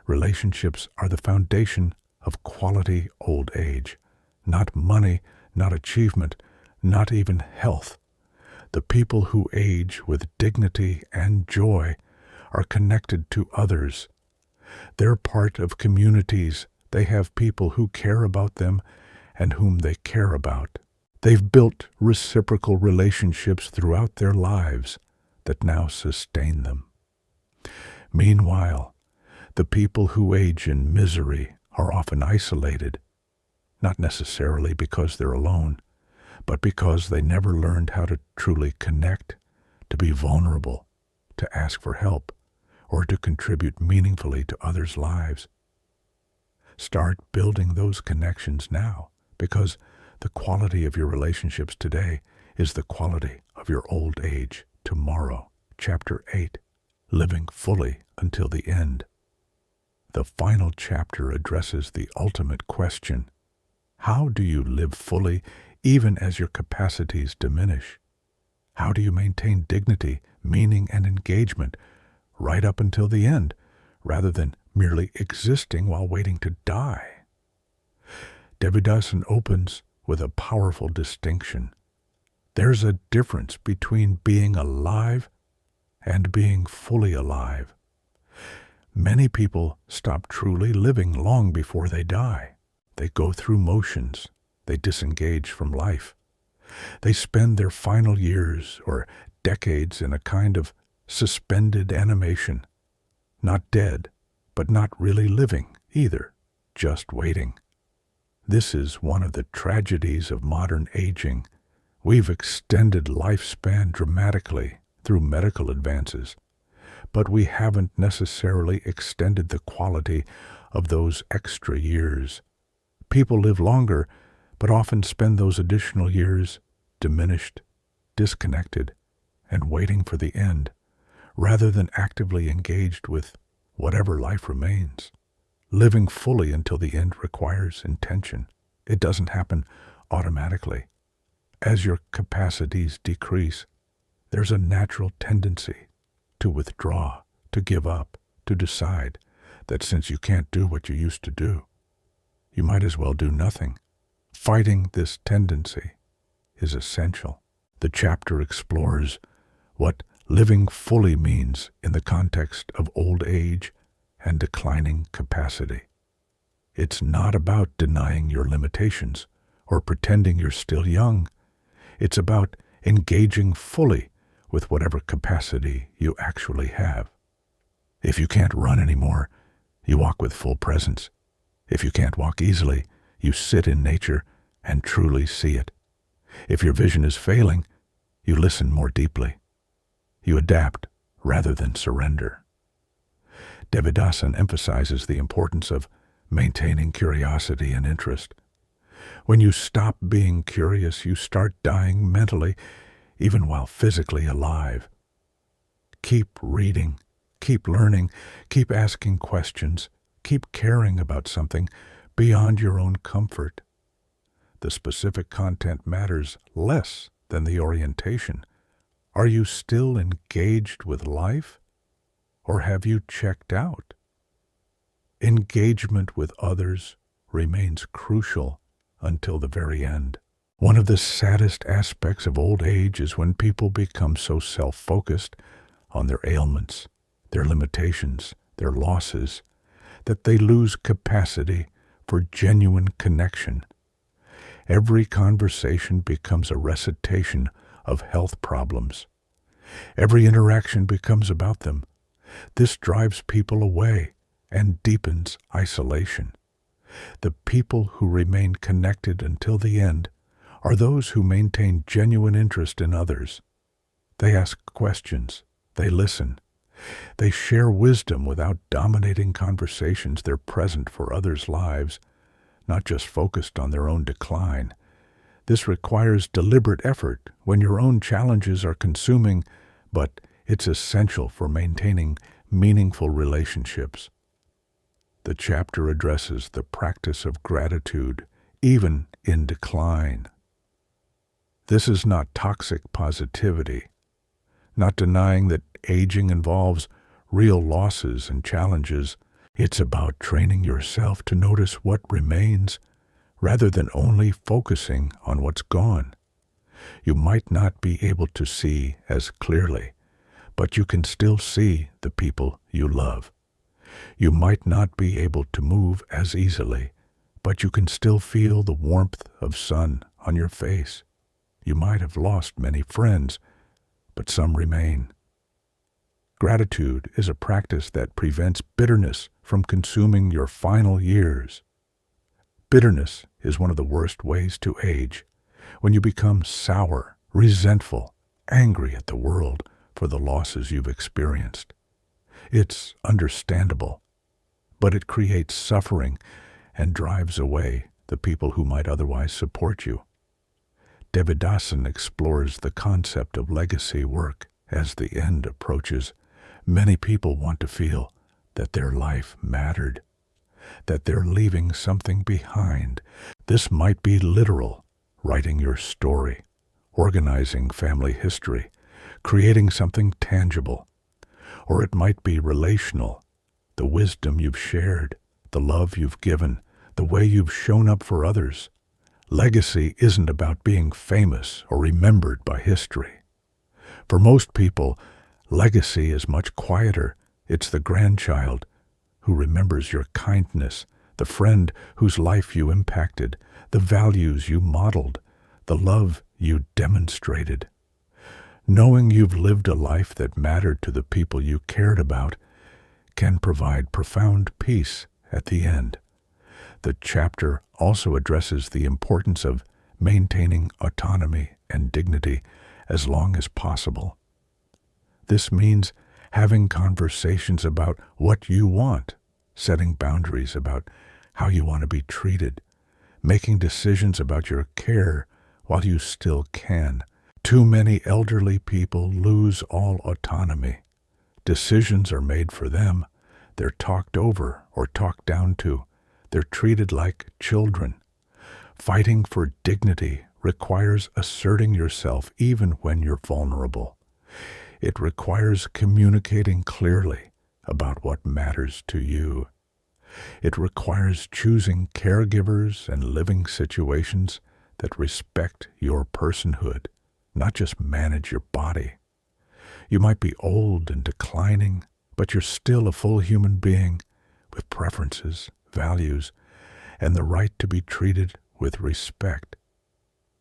relationships are the foundation of quality old age, not money, not achievement, not even health. The people who age with dignity and joy are connected to others. They're part of communities. They have people who care about them and whom they care about. They've built reciprocal relationships throughout their lives that now sustain them. Meanwhile, the people who age in misery are often isolated, not necessarily because they're alone, but because they never learned how to truly connect, to be vulnerable, to ask for help, or to contribute meaningfully to others' lives. Start building those connections now, because the quality of your relationships today is the quality of your old age tomorrow. Chapter 8, Living Fully Until the End. The final chapter addresses the ultimate question: how do you live fully even as your capacities diminish? How do you maintain dignity, meaning, and engagement right up until the end, rather than merely existing while waiting to die? Devidasan opens with a powerful distinction. There's a difference between being alive and being fully alive. Many people stop truly living long before they die. They go through motions. They disengage from life. They spend their final years or decades in a kind of suspended animation, not dead, but not really living either, just waiting. This is one of the tragedies of modern aging. We've extended lifespan dramatically through medical advances, but we haven't necessarily extended the quality of those extra years. People live longer, but often spend those additional years diminished, disconnected, and waiting for the end, rather than actively engaged with whatever life remains. Living fully until the end requires intention. It doesn't happen automatically. As your capacities decrease, there's a natural tendency to withdraw, to give up, to decide that since you can't do what you used to do, you might as well do nothing. Fighting this tendency is essential. The chapter explores what living fully means in the context of old age and declining capacity. It's not about denying your limitations or pretending you're still young. It's about engaging fully with whatever capacity you actually have. If you can't run anymore, you walk with full presence. If you can't walk easily, you sit in nature and truly see it. If your vision is failing, you listen more deeply. You adapt rather than surrender. Devidasan emphasizes the importance of maintaining curiosity and interest. When you stop being curious, you start dying mentally, even while physically alive. Keep reading, keep learning, keep asking questions, keep caring about something beyond your own comfort. The specific content matters less than the orientation. Are you still engaged with life, or have you checked out? Engagement with others remains crucial until the very end. One of the saddest aspects of old age is when people become so self-focused on their ailments, their limitations, their losses, that they lose capacity for genuine connection. Every conversation becomes a recitation of health problems. Every interaction becomes about them. This drives people away and deepens isolation. The people who remain connected until the end are those who maintain genuine interest in others. They ask questions. They listen. They share wisdom without dominating conversations. They're present for others' lives, not just focused on their own decline. This requires deliberate effort when your own challenges are consuming, but it's essential for maintaining meaningful relationships. The chapter addresses the practice of gratitude, even in decline. This is not toxic positivity, not denying that aging involves real losses and challenges. It's about training yourself to notice what remains rather than only focusing on what's gone. You might not be able to see as clearly, but you can still see the people you love. You might not be able to move as easily, but you can still feel the warmth of sun on your face. You might have lost many friends, but some remain. Gratitude is a practice that prevents bitterness from consuming your final years. Bitterness is one of the worst ways to age, when you become sour, resentful, angry at the world for the losses you've experienced. It's understandable, but it creates suffering and drives away the people who might otherwise support you. Devidasan explores the concept of legacy work as the end approaches. Many people want to feel that their life mattered, that they're leaving something behind. This might be literal, writing your story, organizing family history, creating something tangible. Or it might be relational, the wisdom you've shared, the love you've given, the way you've shown up for others. Legacy isn't about being famous or remembered by history. For most people, legacy is much quieter. It's the grandchild who remembers your kindness, the friend whose life you impacted, the values you modeled, the love you demonstrated. Knowing you've lived a life that mattered to the people you cared about can provide profound peace at the end. The chapter also addresses the importance of maintaining autonomy and dignity as long as possible. This means having conversations about what you want, setting boundaries about how you want to be treated, making decisions about your care while you still can. Too many elderly people lose all autonomy. Decisions are made for them. They're talked over or talked down to. They're treated like children. Fighting for dignity requires asserting yourself even when you're vulnerable. It requires communicating clearly about what matters to you. It requires choosing caregivers and living situations that respect your personhood, not just manage your body. You might be old and declining, but you're still a full human being with preferences, values, and the right to be treated with respect.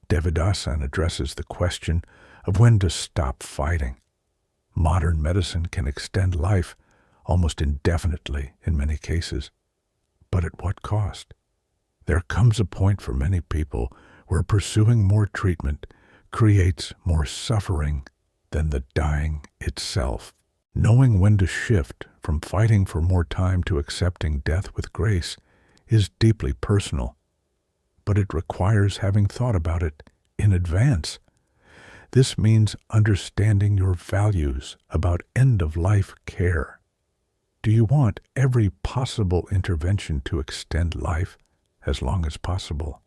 Devidasan addresses the question of when to stop fighting. Modern medicine can extend life almost indefinitely in many cases, but at what cost? There comes a point for many people where pursuing more treatment creates more suffering than the dying itself. Knowing when to shift from fighting for more time to accepting death with grace is deeply personal, but it requires having thought about it in advance. This means understanding your values about end-of-life care. Do you want every possible intervention to extend life as long as possible?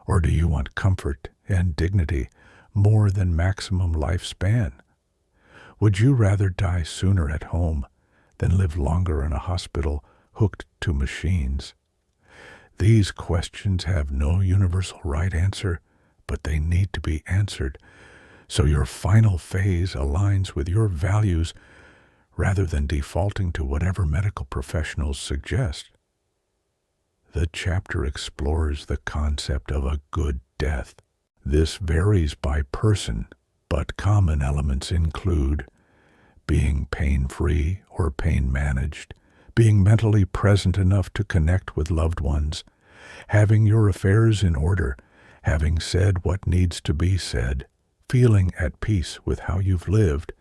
Or do you want comfort and dignity more than maximum lifespan? Would you rather die sooner at home than live longer in a hospital hooked to machines? These questions have no universal right answer, but they need to be answered so your final phase aligns with your values rather than defaulting to whatever medical professionals suggest. The chapter explores the concept of a good death. This varies by person, but common elements include being pain-free or pain-managed, being mentally present enough to connect with loved ones, having your affairs in order, having said what needs to be said, feeling at peace with how you've lived,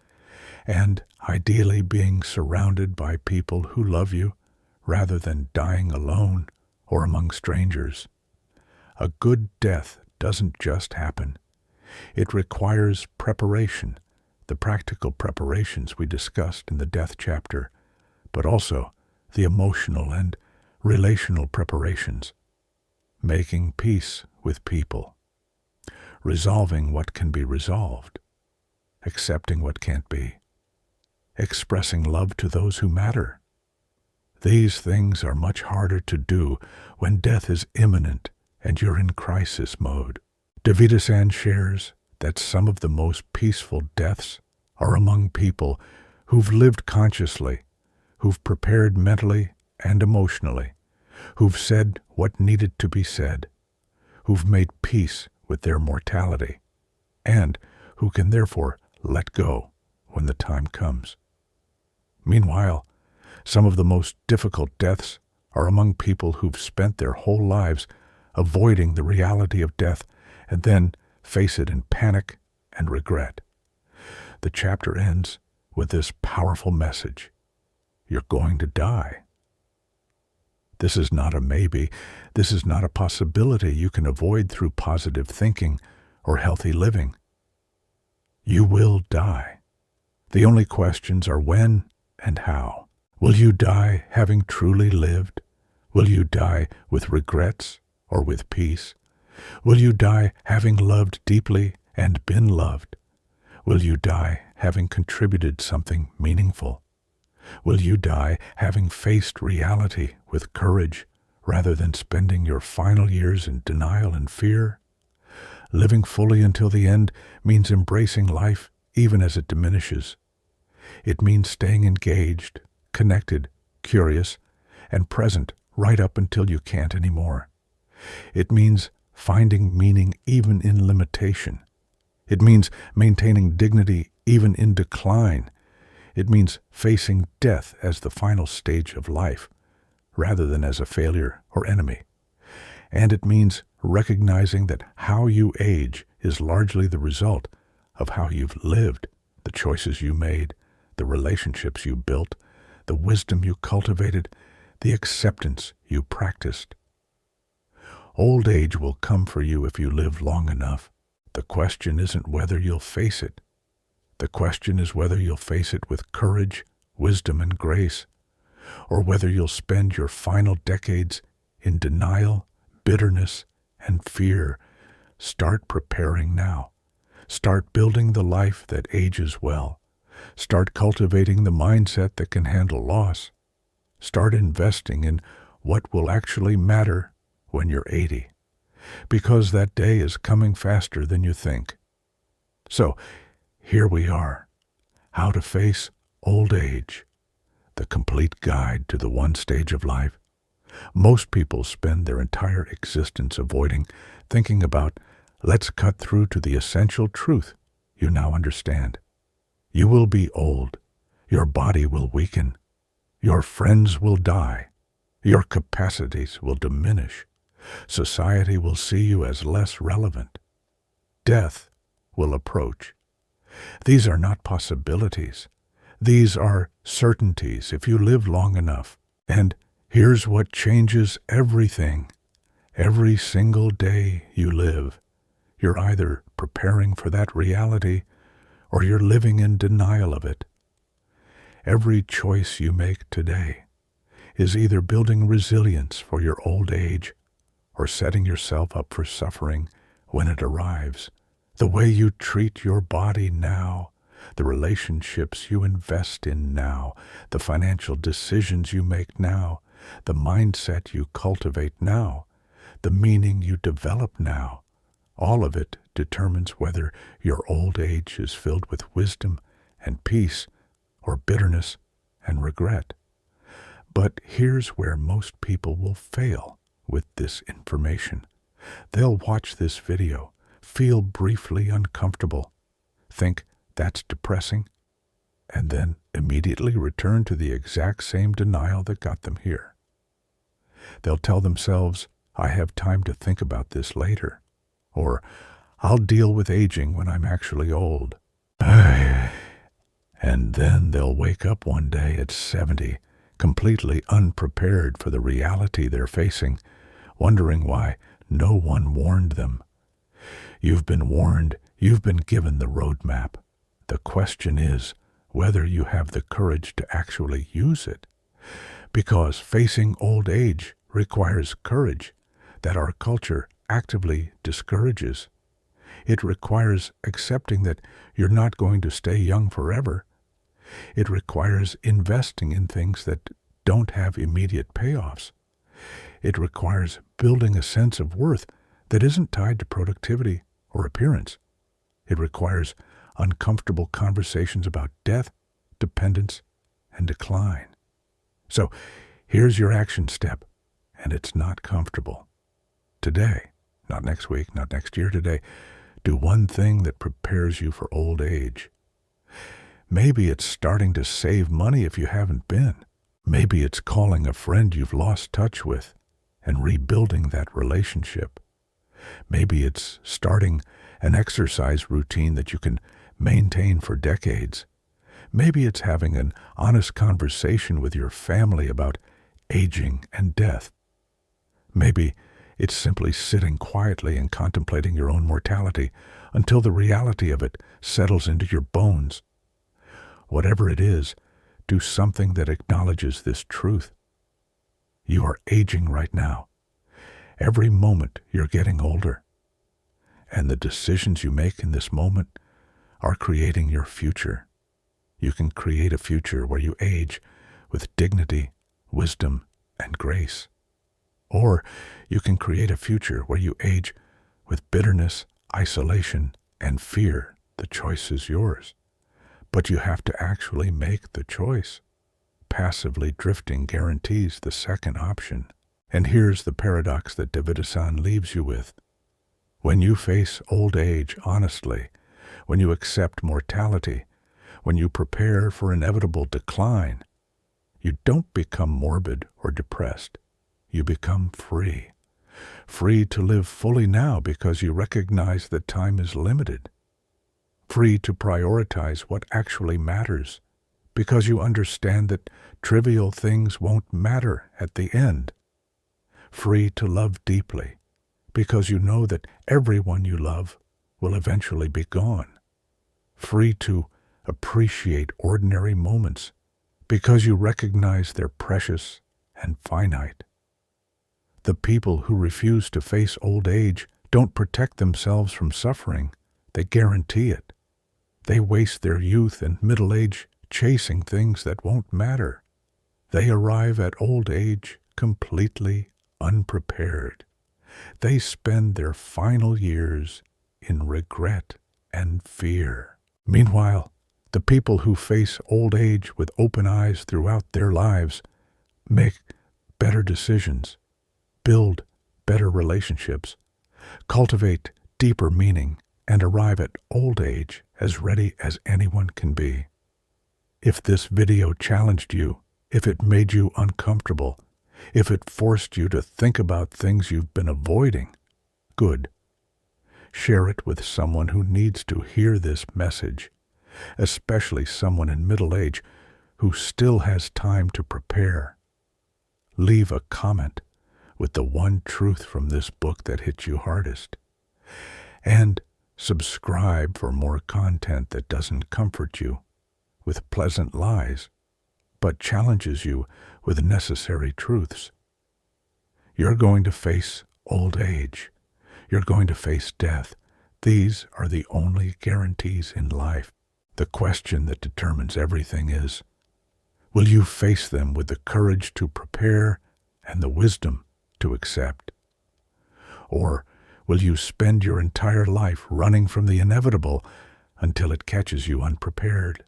and ideally being surrounded by people who love you rather than dying alone or among strangers. A good death doesn't just happen. It requires preparation, the practical preparations we discussed in the death chapter, but also the emotional and relational preparations, making peace with people, resolving what can be resolved, accepting what can't be, expressing love to those who matter. These things are much harder to do when death is imminent and you're in crisis mode. Devidasan shares that some of the most peaceful deaths are among people who've lived consciously, who've prepared mentally and emotionally, who've said what needed to be said, who've made peace with their mortality, and who can therefore let go when the time comes. Meanwhile, some of the most difficult deaths are among people who've spent their whole lives avoiding the reality of death and then face it in panic and regret. The chapter ends with this powerful message: you're going to die. This is not a maybe. This is not a possibility you can avoid through positive thinking or healthy living. You will die. The only questions are when and how. Will you die having truly lived? Will you die with regrets or with peace? Will you die having loved deeply and been loved? Will you die having contributed something meaningful? Will you die having faced reality with courage rather than spending your final years in denial and fear? Living fully until the end means embracing life even as it diminishes. It means staying engaged, connected, curious, and present right up until you can't anymore. It means finding meaning even in limitation. It means maintaining dignity even in decline. It means facing death as the final stage of life, rather than as a failure or enemy. And it means recognizing that how you age is largely the result of how you've lived, the choices you made, the relationships you built, the wisdom you cultivated, the acceptance you practiced. Old age will come for you if you live long enough. The question isn't whether you'll face it. The question is whether you'll face it with courage, wisdom, and grace, or whether you'll spend your final decades in denial, bitterness, and fear. Start preparing now. Start building the life that ages well. Start cultivating the mindset that can handle loss. Start investing in what will actually matter when you're 80, because that day is coming faster than you think. So, here we are. How to face old age, the complete guide to the one stage of life Most people spend their entire existence avoiding thinking about, let's cut through to the essential truth you now understand. You will be old. Your body will weaken. Your friends will die. Your capacities will diminish. Society will see you as less relevant. Death will approach. These are not possibilities. These are certainties if you live long enough. And here's what changes everything. Every single day you live, you're either preparing for that reality or you're living in denial of it. Every choice you make today is either building resilience for your old age or setting yourself up for suffering when it arrives. The way you treat your body now, the relationships you invest in now, the financial decisions you make now, the mindset you cultivate now, the meaning you develop now, all of it determines whether your old age is filled with wisdom and peace or bitterness and regret. But here's where most people will fail with this information. They'll watch this video, feel briefly uncomfortable, think that's depressing, and then immediately return to the exact same denial that got them here. They'll tell themselves, I have time to think about this later, or I'll deal with aging when I'm actually old. And then they'll wake up one day at 70, completely unprepared for the reality they're facing, wondering why no one warned them. You've been warned, you've been given the roadmap. The question is whether you have the courage to actually use it. Because facing old age requires courage that our culture actively discourages. It requires accepting that you're not going to stay young forever. It requires investing in things that don't have immediate payoffs. It requires building a sense of worth that isn't tied to productivity or appearance. It requires uncomfortable conversations about death, dependence, and decline. So here's your action step, and it's not comfortable. Today, not next week, not next year, today, do one thing that prepares you for old age. Maybe it's starting to save money if you haven't been. Maybe it's calling a friend you've lost touch with and rebuilding that relationship. Maybe it's starting an exercise routine that you can maintain for decades. Maybe it's having an honest conversation with your family about aging and death. Maybe it's simply sitting quietly and contemplating your own mortality until the reality of it settles into your bones. Whatever it is, do something that acknowledges this truth. You are aging right now. Every moment you're getting older. And the decisions you make in this moment are creating your future. You can create a future where you age with dignity, wisdom, and grace. Or you can create a future where you age with bitterness, isolation, and fear. The choice is yours. But you have to actually make the choice. Passively drifting guarantees the second option. And here's the paradox that Devidasan leaves you with. When you face old age honestly, when you accept mortality, when you prepare for inevitable decline, you don't become morbid or depressed. You become free. Free to live fully now because you recognize that time is limited. Free to prioritize what actually matters because you understand that trivial things won't matter at the end. Free to love deeply because you know that everyone you love will eventually be gone. Free to appreciate ordinary moments because you recognize they're precious and finite. The people who refuse to face old age don't protect themselves from suffering. They guarantee it. They waste their youth and middle age chasing things that won't matter. They arrive at old age completely unprepared. They spend their final years in regret and fear. Meanwhile, the people who face old age with open eyes throughout their lives make better decisions, build better relationships, cultivate deeper meaning, and arrive at old age as ready as anyone can be. If this video challenged you, if it made you uncomfortable, if it forced you to think about things you've been avoiding, good. Share it with someone who needs to hear this message, especially someone in middle age who still has time to prepare. Leave a comment with the one truth from this book that hit you hardest. And subscribe for more content that doesn't comfort you with pleasant lies, but challenges you with necessary truths. You're going to face old age. You're going to face death. These are the only guarantees in life. The question that determines everything is, will you face them with the courage to prepare and the wisdom to accept? Or will you spend your entire life running from the inevitable until it catches you unprepared?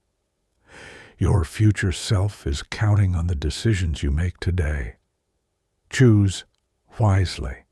Your future self is counting on the decisions you make today. Choose wisely.